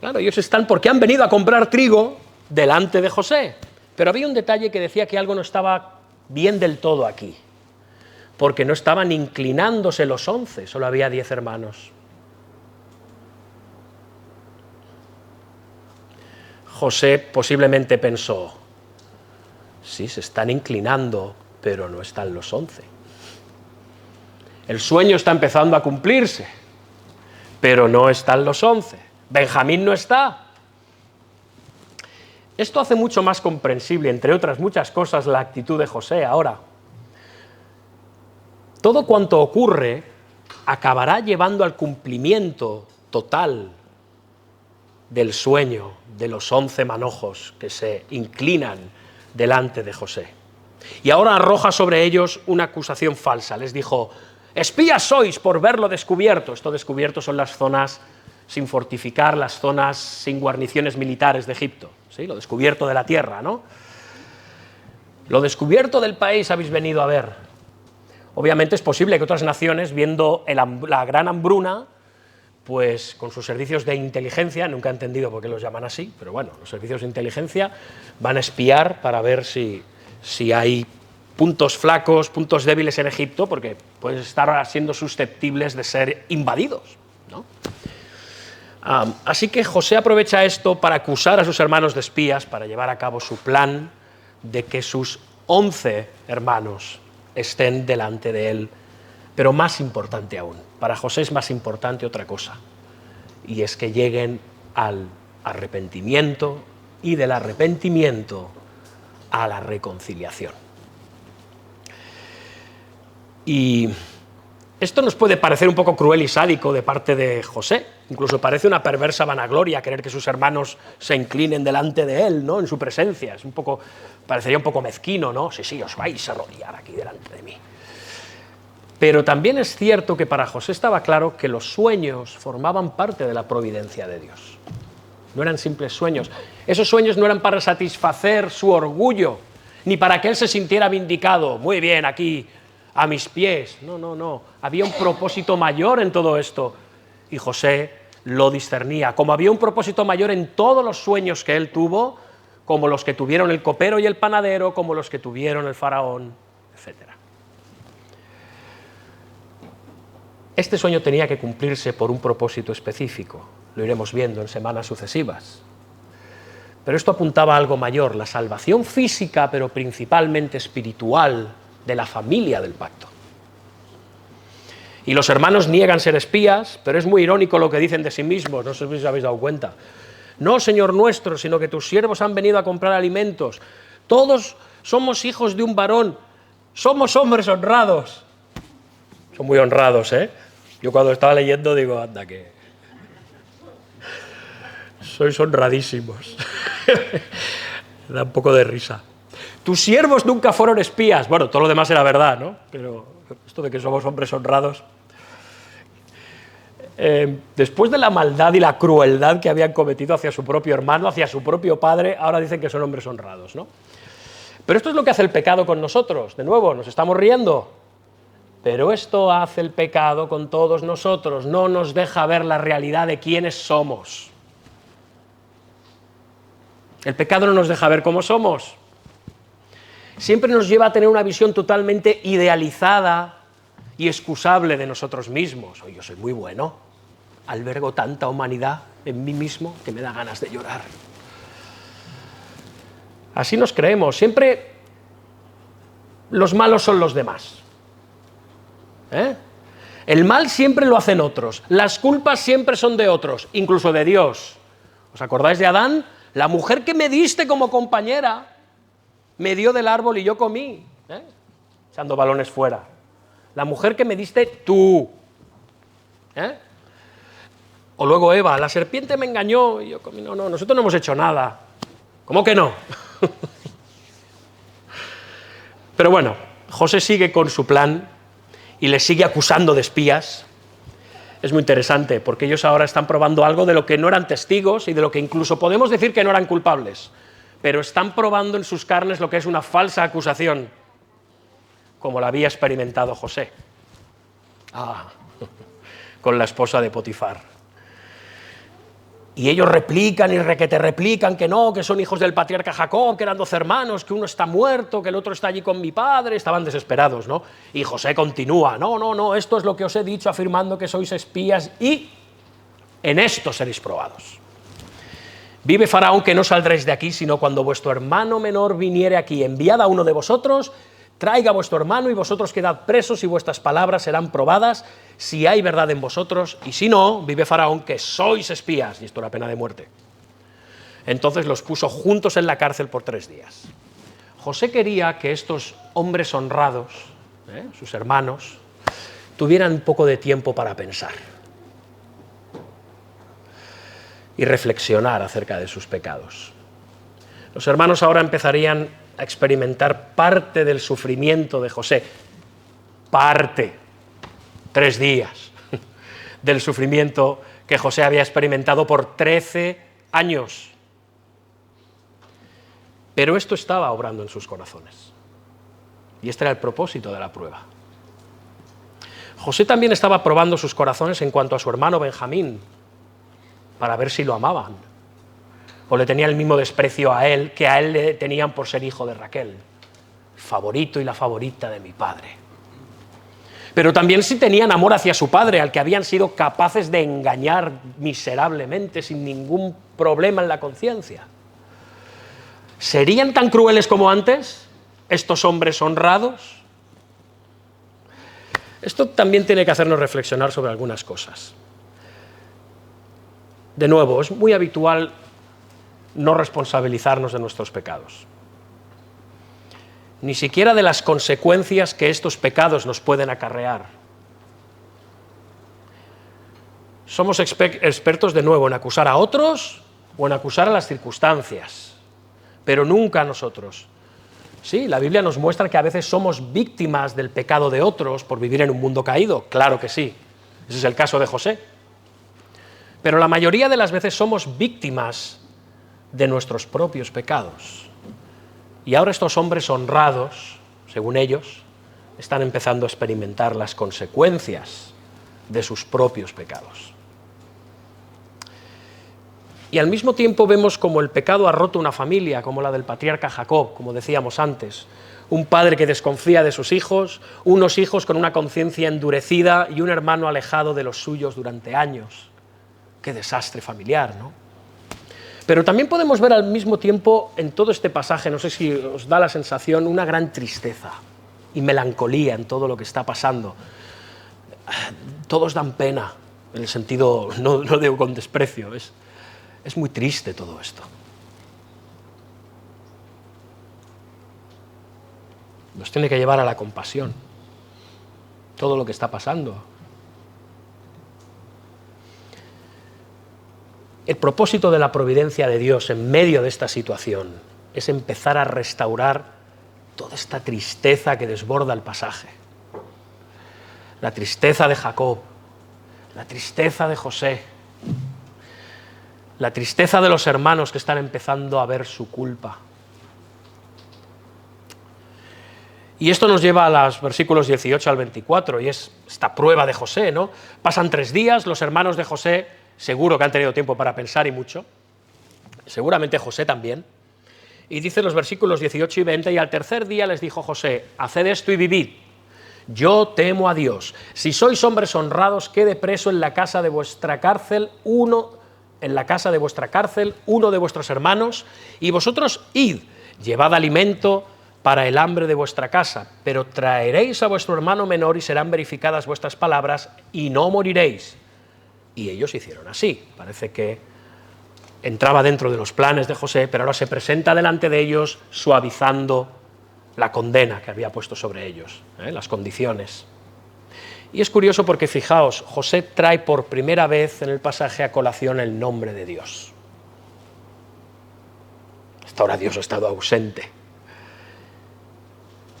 Claro, ellos están porque han venido a comprar trigo delante de José. Pero había un detalle que decía que algo no estaba bien del todo aquí, porque no estaban inclinándose los 11, solo había 10 hermanos. José posiblemente pensó, sí, se están inclinando, pero no están los 11. El sueño está empezando a cumplirse, pero no están los 11. Benjamín no está. Esto hace mucho más comprensible, entre otras muchas cosas, la actitud de José ahora. Todo cuanto ocurre acabará llevando al cumplimiento total del sueño de los 11 manojos que se inclinan delante de José. Y ahora arroja sobre ellos una acusación falsa. Les dijo, espías sois por verlo descubierto. Esto descubierto son las zonas sin fortificar, las zonas sin guarniciones militares de Egipto, ¿sí? Lo descubierto de la tierra, ¿no? Lo descubierto del país habéis venido a ver. Obviamente es posible que otras naciones, viendo la gran hambruna, pues con sus servicios de inteligencia, nunca he entendido por qué los llaman así, pero bueno, los servicios de inteligencia van a espiar para ver si hay puntos flacos, puntos débiles en Egipto, porque pueden estar siendo susceptibles de ser invadidos, ¿no? Así que José aprovecha esto para acusar a sus hermanos de espías, para llevar a cabo su plan de que sus 11 hermanos estén delante de él. Pero más importante aún, para José es más importante otra cosa, y es que lleguen al arrepentimiento y del arrepentimiento a la reconciliación. Y esto nos puede parecer un poco cruel y sádico de parte de José, incluso parece una perversa vanagloria querer que sus hermanos se inclinen delante de él, ¿no? En su presencia, parecería un poco mezquino, ¿no? Sí, os vais a arrodillar aquí delante de mí. Pero también es cierto que para José estaba claro que los sueños formaban parte de la providencia de Dios. No eran simples sueños. Esos sueños no eran para satisfacer su orgullo, ni para que él se sintiera vindicado. Muy bien, aquí, a mis pies. No. Había un propósito mayor en todo esto. Y José lo discernía. Como había un propósito mayor en todos los sueños que él tuvo, como los que tuvieron el copero y el panadero, como los que tuvieron el faraón, etc. Este sueño tenía que cumplirse por un propósito específico. Lo iremos viendo en semanas sucesivas. Pero esto apuntaba a algo mayor, la salvación física, pero principalmente espiritual, de la familia del pacto. Y los hermanos niegan ser espías, pero es muy irónico lo que dicen de sí mismos, no sé si os habéis dado cuenta. No, Señor nuestro, sino que tus siervos han venido a comprar alimentos. Todos somos hijos de un varón, somos hombres honrados. Son muy honrados, ¿eh? Yo cuando estaba leyendo digo, anda que... sois honradísimos. Da un poco de risa. Tus siervos nunca fueron espías. Bueno, todo lo demás era verdad, ¿no? Pero esto de que somos hombres honrados... después de la maldad y la crueldad que habían cometido hacia su propio hermano, hacia su propio padre, ahora dicen que son hombres honrados, ¿no? Pero esto es lo que hace el pecado con nosotros. De nuevo, nos estamos riendo. Pero esto hace el pecado con todos nosotros. No nos deja ver la realidad de quiénes somos. El pecado no nos deja ver cómo somos. Siempre nos lleva a tener una visión totalmente idealizada y excusable de nosotros mismos. Yo soy muy bueno, albergo tanta humanidad en mí mismo que me da ganas de llorar. Así nos creemos, siempre los malos son los demás. El mal siempre lo hacen otros, las culpas siempre son de otros, incluso de Dios. ¿Os acordáis de Adán? La mujer que me diste como compañera me dio del árbol y yo comí, echando balones fuera. La mujer que me diste tú. O luego Eva, la serpiente me engañó y yo comí. No, nosotros no hemos hecho nada. ¿Cómo que no? Pero bueno, José sigue con su plan y les sigue acusando de espías. Es muy interesante, porque ellos ahora están probando algo de lo que no eran testigos y de lo que incluso podemos decir que no eran culpables, pero están probando en sus carnes lo que es una falsa acusación, como la había experimentado José, con la esposa de Potifar. Y ellos replican y requete replican que no, que son hijos del patriarca Jacob, que eran 12 hermanos, que uno está muerto, que el otro está allí con mi padre. Estaban desesperados, ¿no? Y José continúa, no, esto es lo que os he dicho, afirmando que sois espías y en esto seréis probados. Vive Faraón que no saldréis de aquí, sino cuando vuestro hermano menor viniere aquí, enviad a uno de vosotros, traiga a vuestro hermano y vosotros quedad presos y vuestras palabras serán probadas si hay verdad en vosotros, y si no, vive Faraón que sois espías, y esto era pena de muerte. Entonces los puso juntos en la cárcel por 3 días. José quería que estos hombres honrados, sus hermanos, tuvieran un poco de tiempo para pensar y reflexionar acerca de sus pecados. Los hermanos ahora empezarían a experimentar parte del sufrimiento de José, 3 días del sufrimiento que José había experimentado por 13 años. Pero esto estaba obrando en sus corazones. Y este era el propósito de la prueba. José también estaba probando sus corazones en cuanto a su hermano Benjamín, para ver si lo amaban, o le tenían el mismo desprecio a él que a él le tenían por ser hijo de Raquel, el favorito y la favorita de mi padre. Pero también si tenían amor hacia su padre, al que habían sido capaces de engañar miserablemente, sin ningún problema en la conciencia. ¿Serían tan crueles como antes estos hombres honrados? Esto también tiene que hacernos reflexionar sobre algunas cosas. De nuevo, es muy habitual no responsabilizarnos de nuestros pecados, ni siquiera de las consecuencias que estos pecados nos pueden acarrear. Somos expertos de nuevo en acusar a otros o en acusar a las circunstancias, pero nunca a nosotros. Sí, la Biblia nos muestra que a veces somos víctimas del pecado de otros por vivir en un mundo caído, claro que sí, ese es el caso de José. Pero la mayoría de las veces somos víctimas de nuestros propios pecados. Y ahora estos hombres honrados, según ellos, están empezando a experimentar las consecuencias de sus propios pecados. Y al mismo tiempo vemos como el pecado ha roto una familia, como la del patriarca Jacob, como decíamos antes. Un padre que desconfía de sus hijos, unos hijos con una conciencia endurecida y un hermano alejado de los suyos durante años. Qué desastre familiar, ¿no? Pero también podemos ver al mismo tiempo en todo este pasaje, no sé si os da la sensación, una gran tristeza y melancolía en todo lo que está pasando. Todos dan pena, en el sentido, no digo con desprecio, es muy triste todo esto. Nos tiene que llevar a la compasión, todo lo que está pasando. El propósito de la providencia de Dios en medio de esta situación es empezar a restaurar toda esta tristeza que desborda el pasaje. La tristeza de Jacob, la tristeza de José, la tristeza de los hermanos que están empezando a ver su culpa. Y esto nos lleva a los versículos 18 al 24, y es esta prueba de José, ¿no? Pasan 3 días, los hermanos de José seguro que han tenido tiempo para pensar y mucho, seguramente José también, y dice los versículos 18 y 20, y al tercer día les dijo José, haced esto y vivid, Yo temo a Dios. Si sois hombres honrados, quede preso en la casa de vuestra cárcel uno de vuestros hermanos, y vosotros id, llevad alimento para el hambre de vuestra casa, pero traeréis a vuestro hermano menor y serán verificadas vuestras palabras y no moriréis. Y ellos hicieron así. Parece que entraba dentro de los planes de José, pero ahora se presenta delante de ellos suavizando la condena que había puesto sobre ellos, las condiciones. Y es curioso porque, fijaos, José trae por primera vez en el pasaje a colación el nombre de Dios. Hasta ahora Dios ha estado ausente.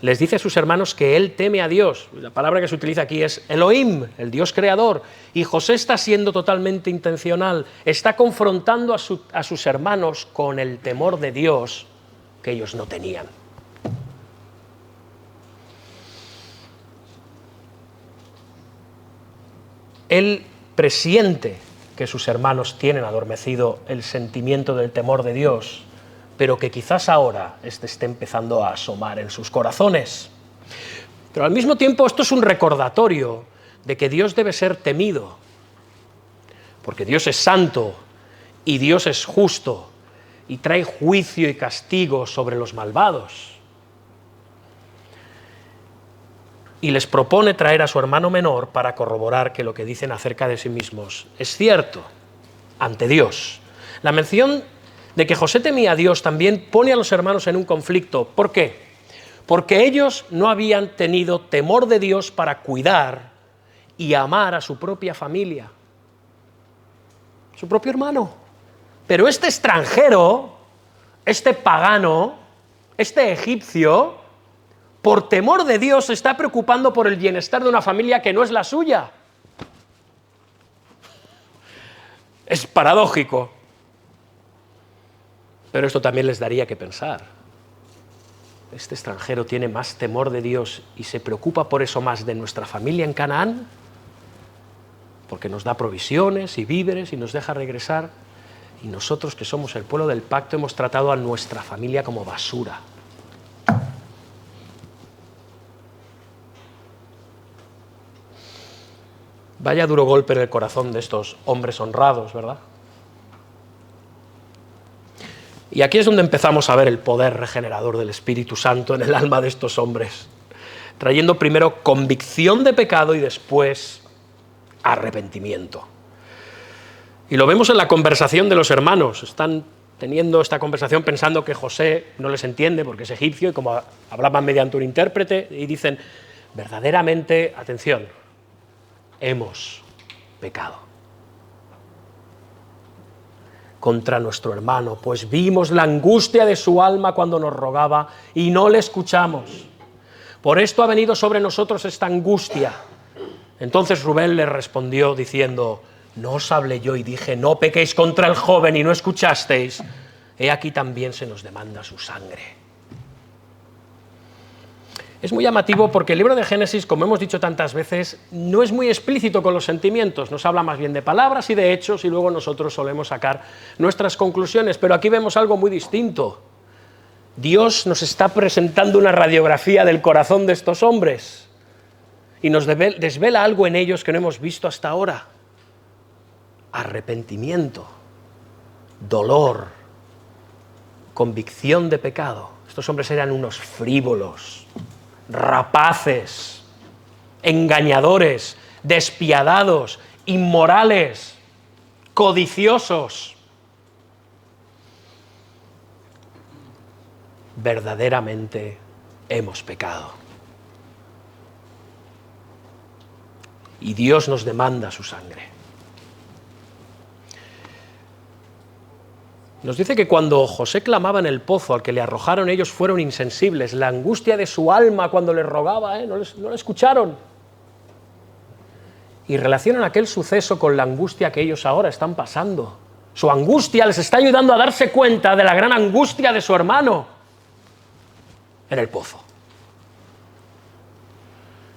Les dice a sus hermanos que él teme a Dios. La palabra que se utiliza aquí es Elohim, el Dios creador. Y José está siendo totalmente intencional. Está confrontando a sus hermanos con el temor de Dios que ellos no tenían. Él presiente que sus hermanos tienen adormecido el sentimiento del temor de Dios, pero que quizás ahora esté empezando a asomar en sus corazones. Pero al mismo tiempo esto es un recordatorio de que Dios debe ser temido, porque Dios es santo y Dios es justo y trae juicio y castigo sobre los malvados. Y les propone traer a su hermano menor para corroborar que lo que dicen acerca de sí mismos es cierto ante Dios. La mención de que José temía a Dios también pone a los hermanos en un conflicto. ¿Por qué? Porque ellos no habían tenido temor de Dios para cuidar y amar a su propia familia, su propio hermano. Pero este extranjero, este pagano, este egipcio, por temor de Dios, se está preocupando por el bienestar de una familia que no es la suya. Es paradójico. Pero esto también les daría que pensar. ¿Este extranjero tiene más temor de Dios y se preocupa por eso más de nuestra familia en Canaán? Porque nos da provisiones y víveres y nos deja regresar. Y nosotros, que somos el pueblo del pacto, hemos tratado a nuestra familia como basura. Vaya duro golpe en el corazón de estos hombres honrados, ¿verdad? Y aquí es donde empezamos a ver el poder regenerador del Espíritu Santo en el alma de estos hombres, trayendo primero convicción de pecado y después arrepentimiento. Y lo vemos en la conversación de los hermanos. Están teniendo esta conversación pensando que José no les entiende porque es egipcio y como hablaban mediante un intérprete, y dicen, verdaderamente, atención, hemos pecado contra nuestro hermano, pues vimos la angustia de su alma cuando nos rogaba y no le escuchamos. Por esto ha venido sobre nosotros esta angustia. Entonces Rubén le respondió diciendo, ¿no os hablé yo y dije, no pequéis contra el joven y no escuchasteis? He aquí también se nos demanda su sangre. Es muy llamativo porque el libro de Génesis, como hemos dicho tantas veces, no es muy explícito con los sentimientos, nos habla más bien de palabras y de hechos y luego nosotros solemos sacar nuestras conclusiones, pero aquí vemos algo muy distinto. Dios nos está presentando una radiografía del corazón de estos hombres y nos desvela algo en ellos que no hemos visto hasta ahora. Arrepentimiento, dolor, convicción de pecado. Estos hombres eran unos frívolos, rapaces, engañadores, despiadados, inmorales, codiciosos. Verdaderamente hemos pecado. Y Dios nos demanda su sangre. Nos dice que cuando José clamaba en el pozo, al que le arrojaron, ellos fueron insensibles. La angustia de su alma cuando le rogaba, no le escucharon. Y relacionan aquel suceso con la angustia que ellos ahora están pasando. Su angustia les está ayudando a darse cuenta de la gran angustia de su hermano en el pozo.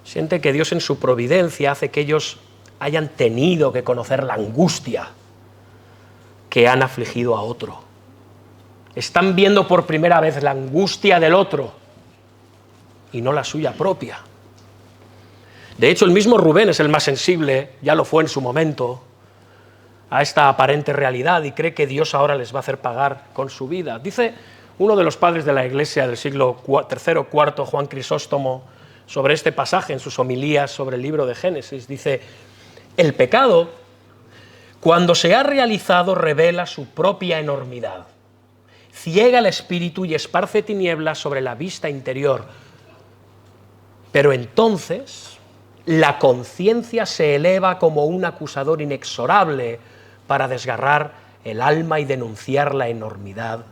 Siente que Dios en su providencia hace que ellos hayan tenido que conocer la angustia que han afligido a otro. Están viendo por primera vez la angustia del otro y no la suya propia. De hecho, el mismo Rubén es el más sensible, ya lo fue en su momento, a esta aparente realidad y cree que Dios ahora les va a hacer pagar con su vida. Dice uno de los padres de la Iglesia del siglo III o IV, Juan Crisóstomo, sobre este pasaje en sus homilías sobre el libro de Génesis, dice: el pecado, cuando se ha realizado, revela su propia enormidad, ciega el espíritu y esparce tinieblas sobre la vista interior. Pero entonces la conciencia se eleva como un acusador inexorable para desgarrar el alma y denunciar la enormidad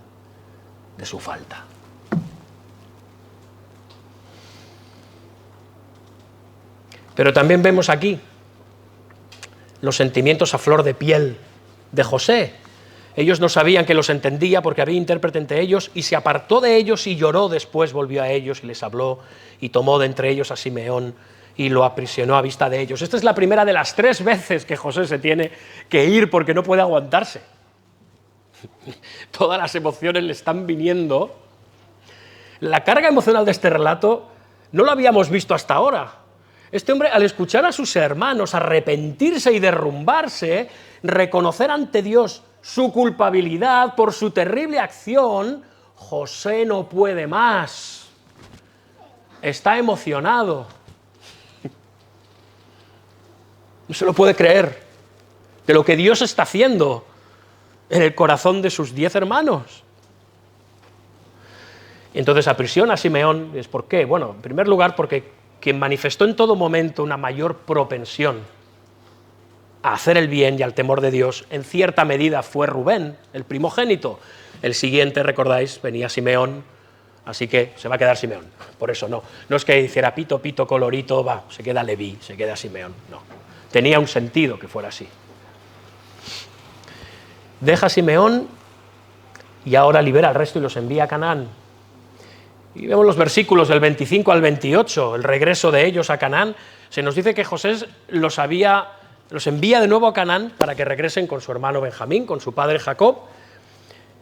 de su falta. Pero también vemos aquí los sentimientos a flor de piel de José. Ellos no sabían que los entendía porque había intérprete entre ellos, y se apartó de ellos y lloró. Después volvió a ellos y les habló, y tomó de entre ellos a Simeón y lo aprisionó a vista de ellos. Esta es la primera de las 3 veces que José se tiene que ir porque no puede aguantarse. Todas las emociones le están viniendo. La carga emocional de este relato no lo habíamos visto hasta ahora. Este hombre, al escuchar a sus hermanos arrepentirse y derrumbarse, reconocer ante Dios su culpabilidad por su terrible acción, José no puede más. Está emocionado. No se lo puede creer de lo que Dios está haciendo en el corazón de sus 10 hermanos. Y entonces aprisiona a Simeón. ¿Es por qué? Bueno, en primer lugar porque quien manifestó en todo momento una mayor propensión a hacer el bien y al temor de Dios, en cierta medida fue Rubén, el primogénito. El siguiente, recordáis, venía Simeón, así que se va a quedar Simeón. Por eso no es que hiciera pito, pito, colorito, va, se queda Leví, se queda Simeón, no. Tenía un sentido que fuera así. Deja a Simeón y ahora libera al resto y los envía a Canaán. Y vemos los versículos del 25 al 28, el regreso de ellos a Canaán. Se nos dice que José los envía de nuevo a Canaán para que regresen con su hermano Benjamín, con su padre Jacob.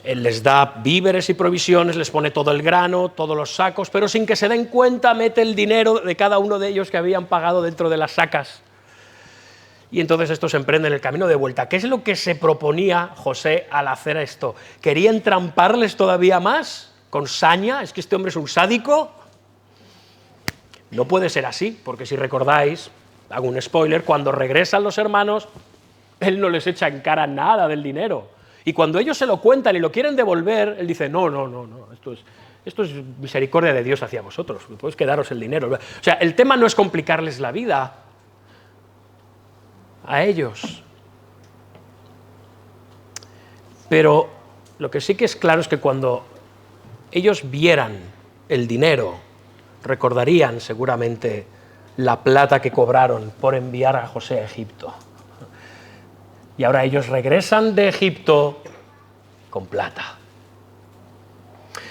Él les da víveres y provisiones, les pone todo el grano, todos los sacos, pero sin que se den cuenta mete el dinero de cada uno de ellos que habían pagado dentro de las sacas. Y entonces estos emprenden el camino de vuelta. ¿Qué es lo que se proponía José al hacer esto? ¿Quería entramparles todavía más? ¿Con saña? ¿Es que este hombre es un sádico? No puede ser así, porque si recordáis, hago un spoiler, cuando regresan los hermanos, él no les echa en cara nada del dinero. Y cuando ellos se lo cuentan y lo quieren devolver, él dice, no, esto es misericordia de Dios hacia vosotros, podéis quedaros el dinero. O sea, el tema no es complicarles la vida a ellos. Pero lo que sí que es claro es que cuando ellos vieran el dinero, recordarían seguramente la plata que cobraron por enviar a José a Egipto. Y ahora ellos regresan de Egipto con plata.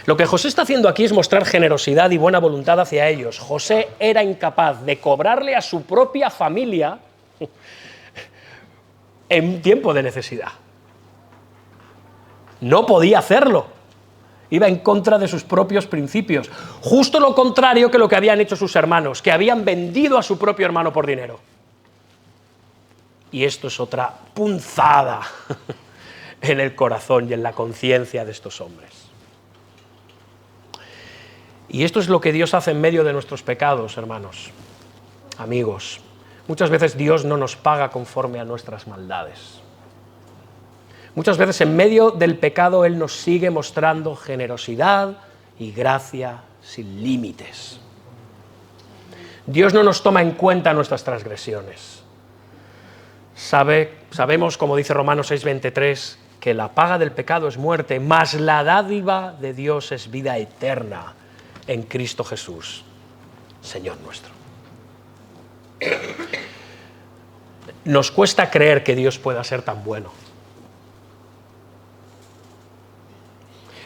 Lo que José está haciendo aquí es mostrar generosidad y buena voluntad hacia ellos. José era incapaz de cobrarle a su propia familia en tiempo de necesidad. No podía hacerlo. Iba en contra de sus propios principios. Justo lo contrario que lo que habían hecho sus hermanos, que habían vendido a su propio hermano por dinero. Y esto es otra punzada en el corazón y en la conciencia de estos hombres. Y esto es lo que Dios hace en medio de nuestros pecados, hermanos, amigos. Muchas veces Dios no nos paga conforme a nuestras maldades. Muchas veces en medio del pecado Él nos sigue mostrando generosidad y gracia sin límites. Dios no nos toma en cuenta nuestras transgresiones. Sabemos, como dice Romanos 6:23, que la paga del pecado es muerte, mas la dádiva de Dios es vida eterna en Cristo Jesús, Señor nuestro. Nos cuesta creer que Dios pueda ser tan bueno.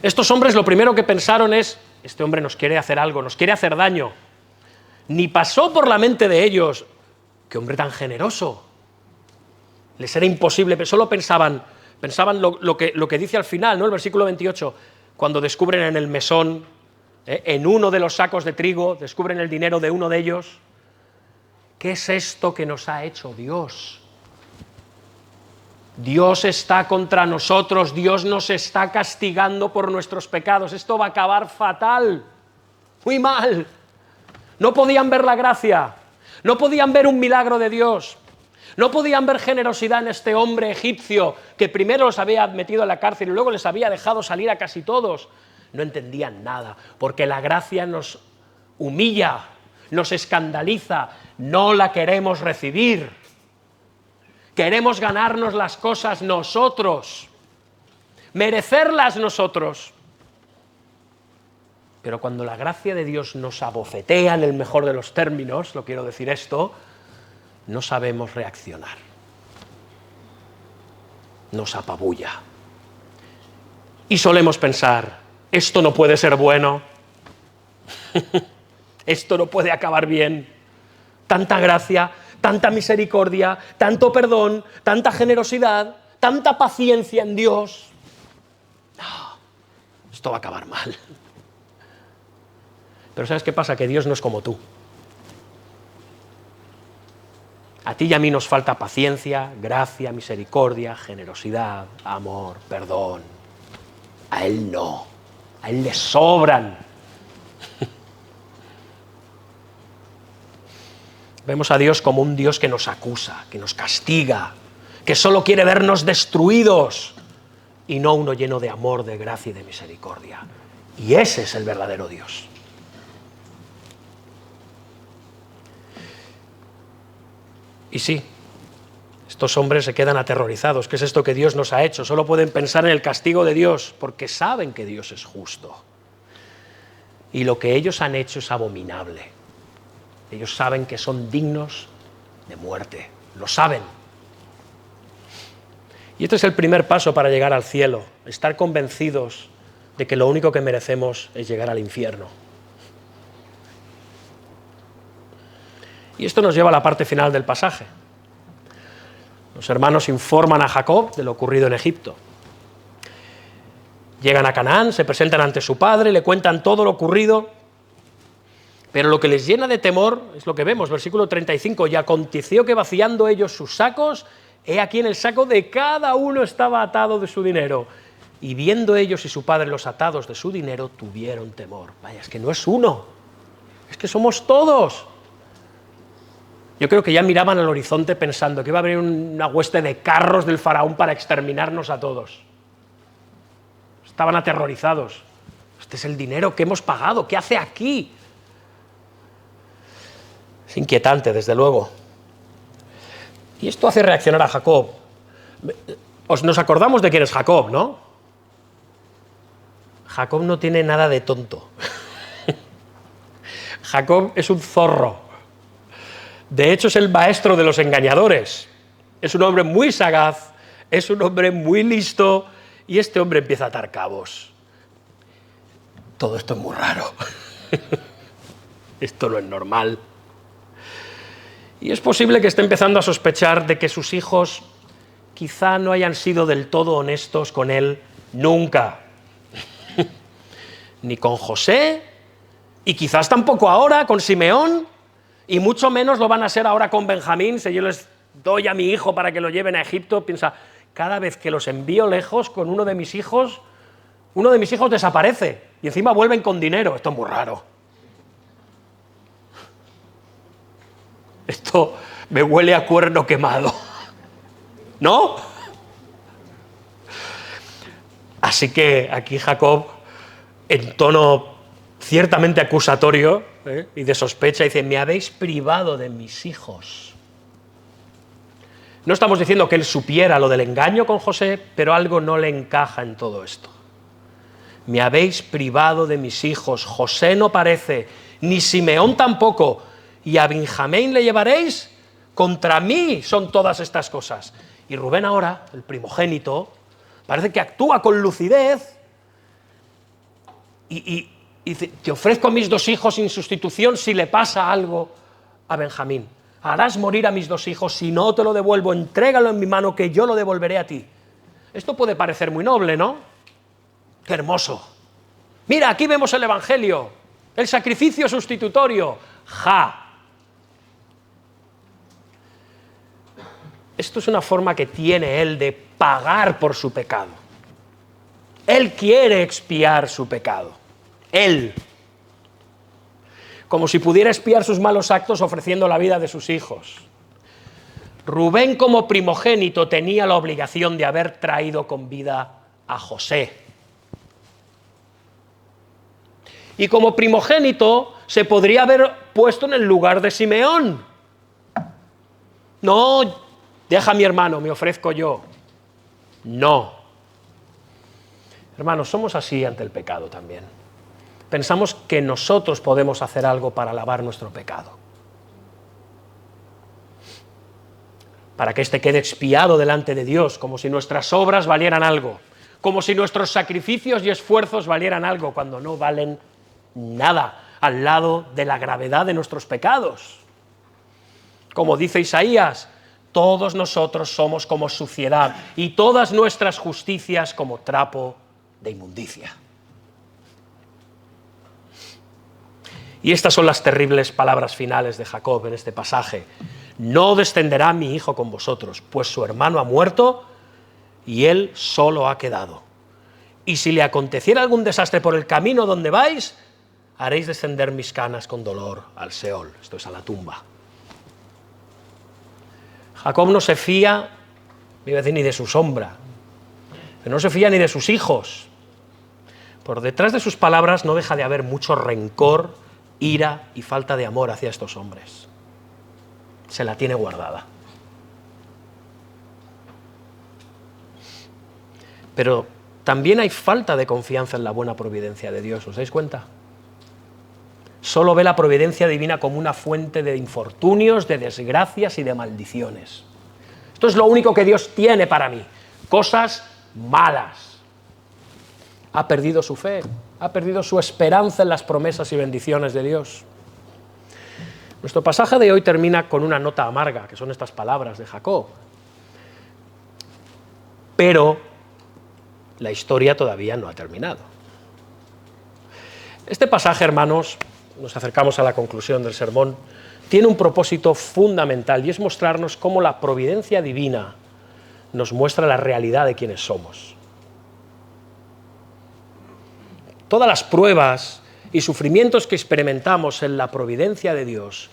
Estos hombres lo primero que pensaron es, este hombre nos quiere hacer algo, nos quiere hacer daño. Ni pasó por la mente de ellos, qué hombre tan generoso. Les era imposible, pero solo pensaban lo que dice al final, ¿no? El versículo 28, cuando descubren en el mesón, en uno de los sacos de trigo, descubren el dinero de uno de ellos, ¿Qué es esto que nos ha hecho Dios? Dios está contra nosotros, Dios nos está castigando por nuestros pecados. Esto va a acabar fatal, muy mal. No podían ver la gracia, no podían ver un milagro de Dios, no podían ver generosidad en este hombre egipcio que primero los había metido en la cárcel y luego les había dejado salir a casi todos. No entendían nada, porque la gracia nos humilla, nos escandaliza, no la queremos recibir. Queremos ganarnos las cosas nosotros, merecerlas nosotros. Pero cuando la gracia de Dios nos abofetea en el mejor de los términos, lo quiero decir esto, no sabemos reaccionar. Nos apabulla. Y solemos pensar, esto no puede ser bueno, esto no puede acabar bien, tanta gracia, tanta misericordia, tanto perdón, tanta generosidad, tanta paciencia en Dios. No, esto va a acabar mal. Pero ¿sabes qué pasa? Que Dios no es como tú. A ti y a mí nos falta paciencia, gracia, misericordia, generosidad, amor, perdón. A Él no, a Él le sobran. Vemos a Dios como un Dios que nos acusa, que nos castiga, que solo quiere vernos destruidos, y no uno lleno de amor, de gracia y de misericordia. Y ese es el verdadero Dios. Y sí, estos hombres se quedan aterrorizados. ¿Qué es esto que Dios nos ha hecho? Solo pueden pensar en el castigo de Dios, porque saben que Dios es justo. Y lo que ellos han hecho es abominable. Ellos saben que son dignos de muerte, lo saben. Y este es el primer paso para llegar al cielo, estar convencidos de que lo único que merecemos es llegar al infierno. Y esto nos lleva a la parte final del pasaje. Los hermanos informan a Jacob de lo ocurrido en Egipto. Llegan a Canaán, se presentan ante su padre, le cuentan todo lo ocurrido. Pero lo que les llena de temor es lo que vemos, versículo 35, y aconteció que vaciando ellos sus sacos, he aquí en el saco de cada uno estaba atado de su dinero, y viendo ellos y su padre los atados de su dinero, tuvieron temor. Vaya, es que no es uno, es que somos todos. Yo creo que ya miraban al horizonte pensando que iba a haber una hueste de carros del faraón para exterminarnos a todos. Estaban aterrorizados. Este es el dinero que hemos pagado, ¿qué hace aquí? Es inquietante, desde luego. Y esto hace reaccionar a Jacob. Nos acordamos de quién es Jacob, ¿no? Jacob no tiene nada de tonto. Jacob es un zorro. De hecho, es el maestro de los engañadores. Es un hombre muy sagaz, es un hombre muy listo, y este hombre empieza a atar cabos. Todo esto es muy raro. Esto no es normal. Y es posible que esté empezando a sospechar de que sus hijos quizá no hayan sido del todo honestos con él nunca. Ni con José, y quizás tampoco ahora con Simeón, y mucho menos lo van a ser ahora con Benjamín. Si yo les doy a mi hijo para que lo lleven a Egipto, piensa, cada vez que los envío lejos con uno de mis hijos desaparece, y encima vuelven con dinero. Esto es muy raro. Esto me huele a cuerno quemado, ¿no? Así que aquí Jacob, en tono ciertamente acusatorio y de sospecha, dice, me habéis privado de mis hijos. No estamos diciendo que él supiera lo del engaño con José, pero algo no le encaja en todo esto. Me habéis privado de mis hijos. José no parece, ni Simeón tampoco. Y a Benjamín le llevaréis, contra mí son todas estas cosas. Y Rubén ahora, el primogénito, parece que actúa con lucidez y dice, te ofrezco a mis dos hijos en sustitución si le pasa algo a Benjamín. Harás morir a mis dos hijos, si no te lo devuelvo, entrégalo en mi mano que yo lo devolveré a ti. Esto puede parecer muy noble, ¿no? ¡Qué hermoso! Mira, aquí vemos el Evangelio, el sacrificio sustitutorio. ¡Ja! Esto es una forma que tiene Él de pagar por su pecado. Él quiere expiar su pecado. Él. Como si pudiera expiar sus malos actos ofreciendo la vida de sus hijos. Rubén, como primogénito, tenía la obligación de haber traído con vida a José. Y como primogénito se podría haber puesto en el lugar de Simeón. No, deja a mi hermano, me ofrezco yo. No. Hermanos, somos así ante el pecado también. Pensamos que nosotros podemos hacer algo para lavar nuestro pecado. Para que éste quede expiado delante de Dios, como si nuestras obras valieran algo, como si nuestros sacrificios y esfuerzos valieran algo, cuando no valen nada al lado de la gravedad de nuestros pecados. Como dice Isaías, todos nosotros somos como suciedad y todas nuestras justicias como trapo de inmundicia. Y estas son las terribles palabras finales de Jacob en este pasaje. No descenderá mi hijo con vosotros, pues su hermano ha muerto y él solo ha quedado. Y si le aconteciera algún desastre por el camino donde vais, haréis descender mis canas con dolor al Seol, esto es a la tumba. Jacob no se fía, me iba a decir, ni de su sombra, pero no se fía ni de sus hijos. Por detrás de sus palabras no deja de haber mucho rencor, ira y falta de amor hacia estos hombres. Se la tiene guardada. Pero también hay falta de confianza en la buena providencia de Dios, ¿os dais cuenta? Solo ve la providencia divina como una fuente de infortunios, de desgracias y de maldiciones. Esto es lo único que Dios tiene para mí, cosas malas. Ha perdido su fe, ha perdido su esperanza en las promesas y bendiciones de Dios. Nuestro pasaje de hoy termina con una nota amarga, que son estas palabras de Jacob. Pero la historia todavía no ha terminado. Este pasaje, hermanos, nos acercamos a la conclusión del sermón, tiene un propósito fundamental y es mostrarnos cómo la providencia divina nos muestra la realidad de quienes somos. Todas las pruebas y sufrimientos que experimentamos en la providencia de Dios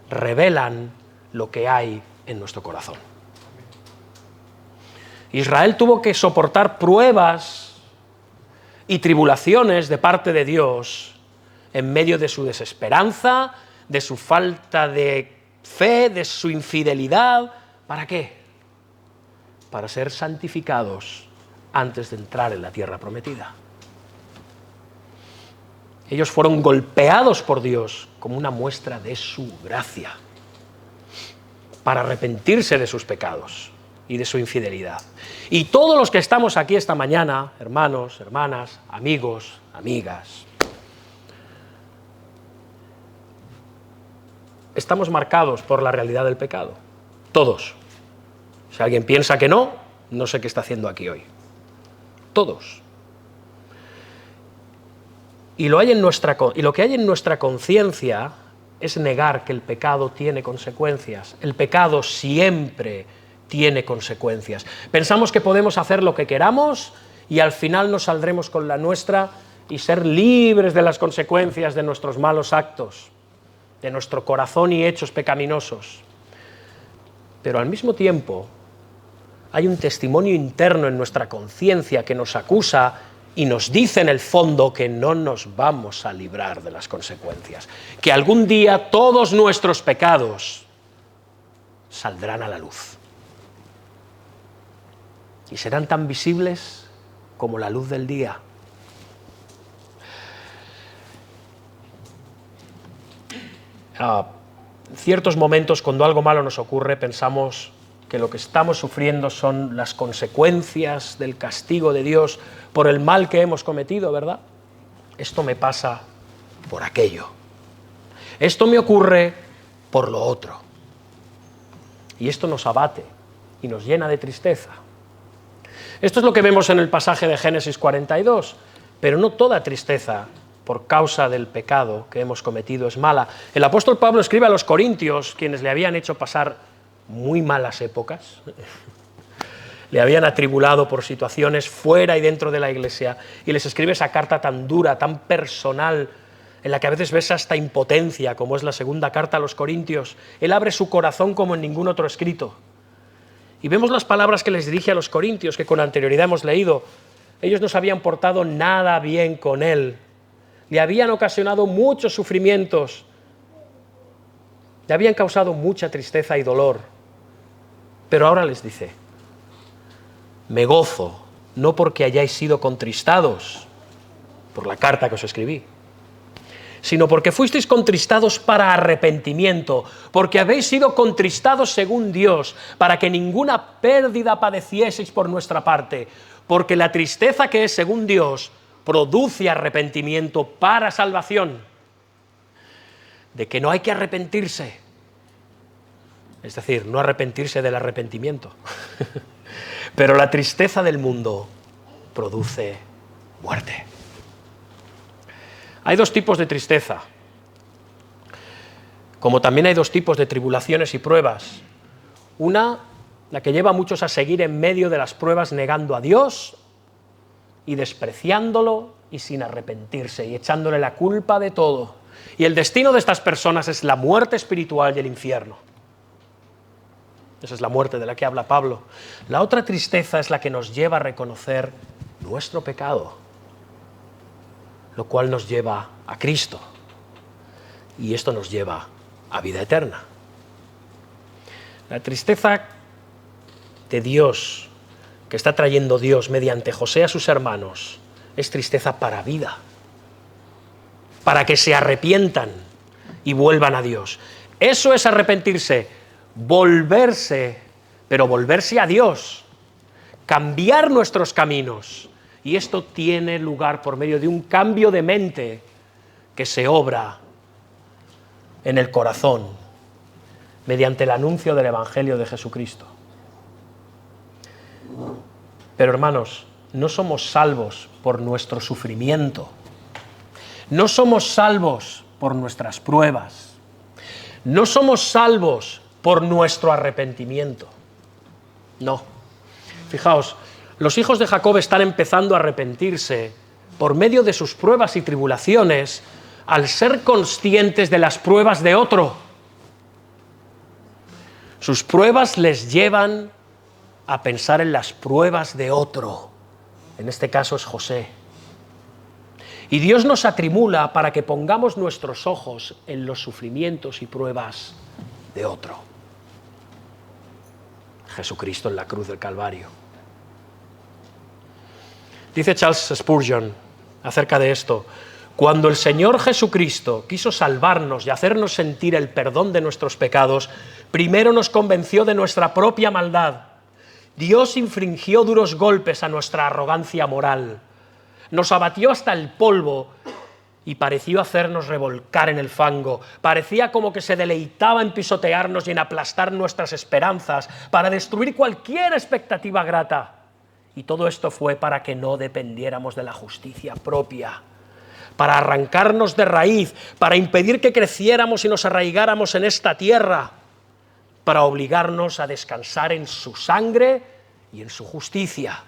revelan lo que hay en nuestro corazón. Israel tuvo que soportar pruebas y tribulaciones de parte de Dios en medio de su desesperanza, de su falta de fe, de su infidelidad. ¿Para qué? Para ser santificados antes de entrar en la tierra prometida. Ellos fueron golpeados por Dios como una muestra de su gracia, para arrepentirse de sus pecados y de su infidelidad. Y todos los que estamos aquí esta mañana, hermanos, hermanas, amigos, amigas, estamos marcados por la realidad del pecado. Todos. Si alguien piensa que no, no sé qué está haciendo aquí hoy. Todos. Y lo que hay en nuestra conciencia es negar que el pecado tiene consecuencias. El pecado siempre tiene consecuencias. Pensamos que podemos hacer lo que queramos y al final nos saldremos con la nuestra y ser libres de las consecuencias de nuestros malos actos, de nuestro corazón y hechos pecaminosos. Pero al mismo tiempo hay un testimonio interno en nuestra conciencia que nos acusa y nos dice en el fondo que no nos vamos a librar de las consecuencias, que algún día todos nuestros pecados saldrán a la luz y serán tan visibles como la luz del día. En ciertos momentos, cuando algo malo nos ocurre, pensamos que lo que estamos sufriendo son las consecuencias del castigo de Dios por el mal que hemos cometido, ¿verdad? Esto me pasa por aquello. Esto me ocurre por lo otro. Y esto nos abate y nos llena de tristeza. Esto es lo que vemos en el pasaje de Génesis 42, pero no toda tristeza por causa del pecado que hemos cometido es mala. El apóstol Pablo escribe a los corintios, quienes le habían hecho pasar muy malas épocas, le habían atribulado por situaciones fuera y dentro de la iglesia, y les escribe esa carta tan dura, tan personal, en la que a veces ves hasta impotencia, como es la segunda carta a los Corintios. Él abre su corazón como en ningún otro escrito. Y vemos las palabras que les dirige a los Corintios, que con anterioridad hemos leído. Ellos no se habían portado nada bien con él, le habían ocasionado muchos sufrimientos, le habían causado mucha tristeza y dolor. Pero ahora les dice: me gozo, no porque hayáis sido contristados por la carta que os escribí, sino porque fuisteis contristados para arrepentimiento, porque habéis sido contristados según Dios, para que ninguna pérdida padecieseis por nuestra parte, porque la tristeza que es según Dios produce arrepentimiento para salvación. De que no hay que arrepentirse, es decir, no arrepentirse del arrepentimiento, pero la tristeza del mundo produce muerte. Hay dos tipos de tristeza, como también hay dos tipos de tribulaciones y pruebas. Una, la que lleva a muchos a seguir en medio de las pruebas negando a Dios y despreciándolo y sin arrepentirse y echándole la culpa de todo. Y el destino de estas personas es la muerte espiritual y el infierno. Esa es la muerte de la que habla Pablo. La otra tristeza es la que nos lleva a reconocer nuestro pecado, lo cual nos lleva a Cristo, y esto nos lleva a vida eterna. La tristeza de Dios, que está trayendo Dios mediante José a sus hermanos, es tristeza para vida, para que se arrepientan y vuelvan a Dios. Eso es arrepentirse, volverse, pero volverse a Dios, cambiar nuestros caminos. Y esto tiene lugar por medio de un cambio de mente que se obra en el corazón mediante el anuncio del Evangelio de Jesucristo. Pero hermanos, no somos salvos por nuestro sufrimiento, no somos salvos por nuestras pruebas, no somos salvos por nuestro arrepentimiento. No. Fijaos, los hijos de Jacob están empezando a arrepentirse por medio de sus pruebas y tribulaciones al ser conscientes de las pruebas de otro. Sus pruebas les llevan a pensar en las pruebas de otro. En este caso es José. Y Dios nos atribula para que pongamos nuestros ojos en los sufrimientos y pruebas de otro. Jesucristo en la cruz del Calvario. Dice Charles Spurgeon acerca de esto: cuando el Señor Jesucristo quiso salvarnos y hacernos sentir el perdón de nuestros pecados, primero nos convenció de nuestra propia maldad. Dios infringió duros golpes a nuestra arrogancia moral, nos abatió hasta el polvo y pareció hacernos revolcar en el fango. Parecía como que se deleitaba en pisotearnos y en aplastar nuestras esperanzas para destruir cualquier expectativa grata. Y todo esto fue para que no dependiéramos de la justicia propia, para arrancarnos de raíz, para impedir que creciéramos y nos arraigáramos en esta tierra, para obligarnos a descansar en su sangre y en su justicia,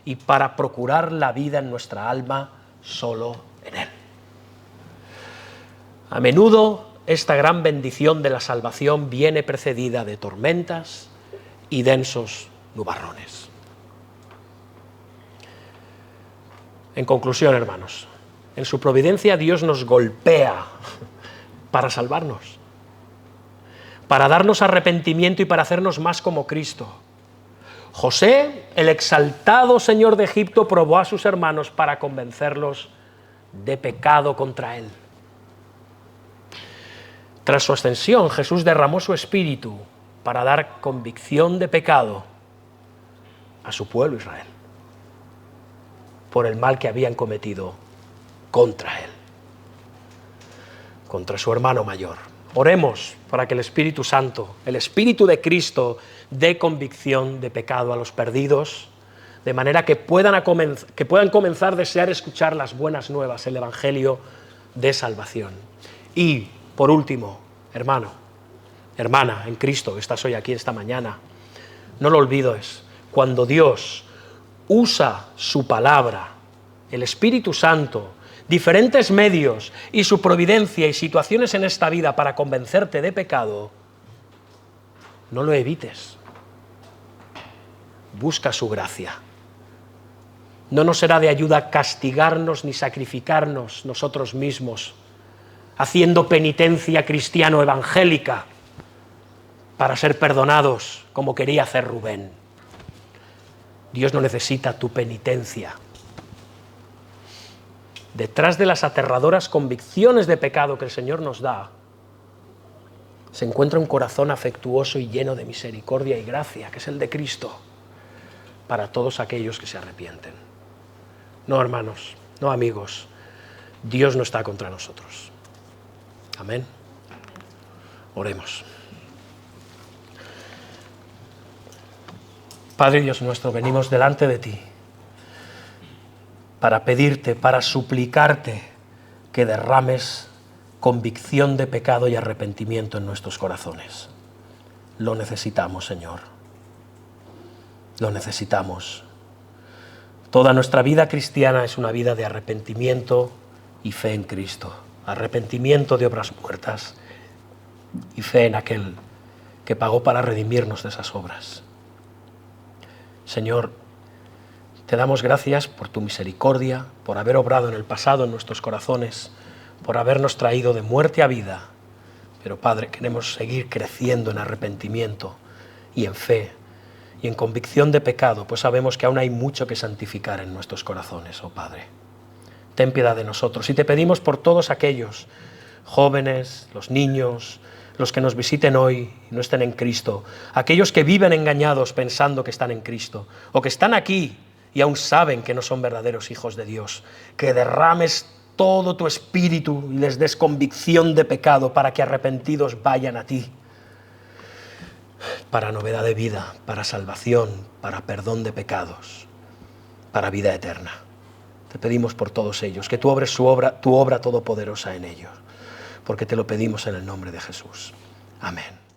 y para procurar la vida en nuestra alma solo en Él. A menudo esta gran bendición de la salvación viene precedida de tormentas y densos nubarrones. En conclusión, hermanos, en su providencia Dios nos golpea para salvarnos, para darnos arrepentimiento y para hacernos más como Cristo. José, el exaltado señor de Egipto, probó a sus hermanos para convencerlos de pecado contra él. Tras su ascensión, Jesús derramó su espíritu para dar convicción de pecado a su pueblo Israel por el mal que habían cometido contra él, contra su hermano mayor. Oremos para que el Espíritu Santo, el Espíritu de Cristo, dé convicción de pecado a los perdidos, de manera que puedan comenzar a desear escuchar las buenas nuevas, el Evangelio de salvación. Y, por último, hermano, hermana, en Cristo, que estás hoy aquí esta mañana, no lo olvides, cuando Dios usa su palabra, el Espíritu Santo, diferentes medios y su providencia y situaciones en esta vida para convencerte de pecado, no lo evites. Busca su gracia. No nos será de ayuda castigarnos ni sacrificarnos nosotros mismos, haciendo penitencia cristiano-evangélica para ser perdonados, como quería hacer Rubén. Dios no necesita tu penitencia. Detrás de las aterradoras convicciones de pecado que el Señor nos da, se encuentra un corazón afectuoso y lleno de misericordia y gracia, que es el de Cristo, para todos aquellos que se arrepienten. No, hermanos, no, amigos, Dios no está contra nosotros. Amén. Oremos. Padre Dios nuestro, venimos delante de ti para pedirte, para suplicarte que derrames convicción de pecado y arrepentimiento en nuestros corazones. Lo necesitamos, Señor. Lo necesitamos. Toda nuestra vida cristiana es una vida de arrepentimiento y fe en Cristo. Arrepentimiento de obras muertas y fe en aquel que pagó para redimirnos de esas obras. Señor, te damos gracias por tu misericordia, por haber obrado en el pasado en nuestros corazones, por habernos traído de muerte a vida. Pero, Padre, queremos seguir creciendo en arrepentimiento y en fe y en convicción de pecado, pues sabemos que aún hay mucho que santificar en nuestros corazones, oh Padre. Ten piedad de nosotros y te pedimos por todos aquellos jóvenes, los niños, los que nos visiten hoy y no estén en Cristo, aquellos que viven engañados pensando que están en Cristo, o que están aquí y aún saben que no son verdaderos hijos de Dios, que derrames todo tu espíritu y les des convicción de pecado para que arrepentidos vayan a ti, para novedad de vida, para salvación, para perdón de pecados, para vida eterna. Te pedimos por todos ellos, que tú obres tu obra todopoderosa en ellos, porque te lo pedimos en el nombre de Jesús. Amén.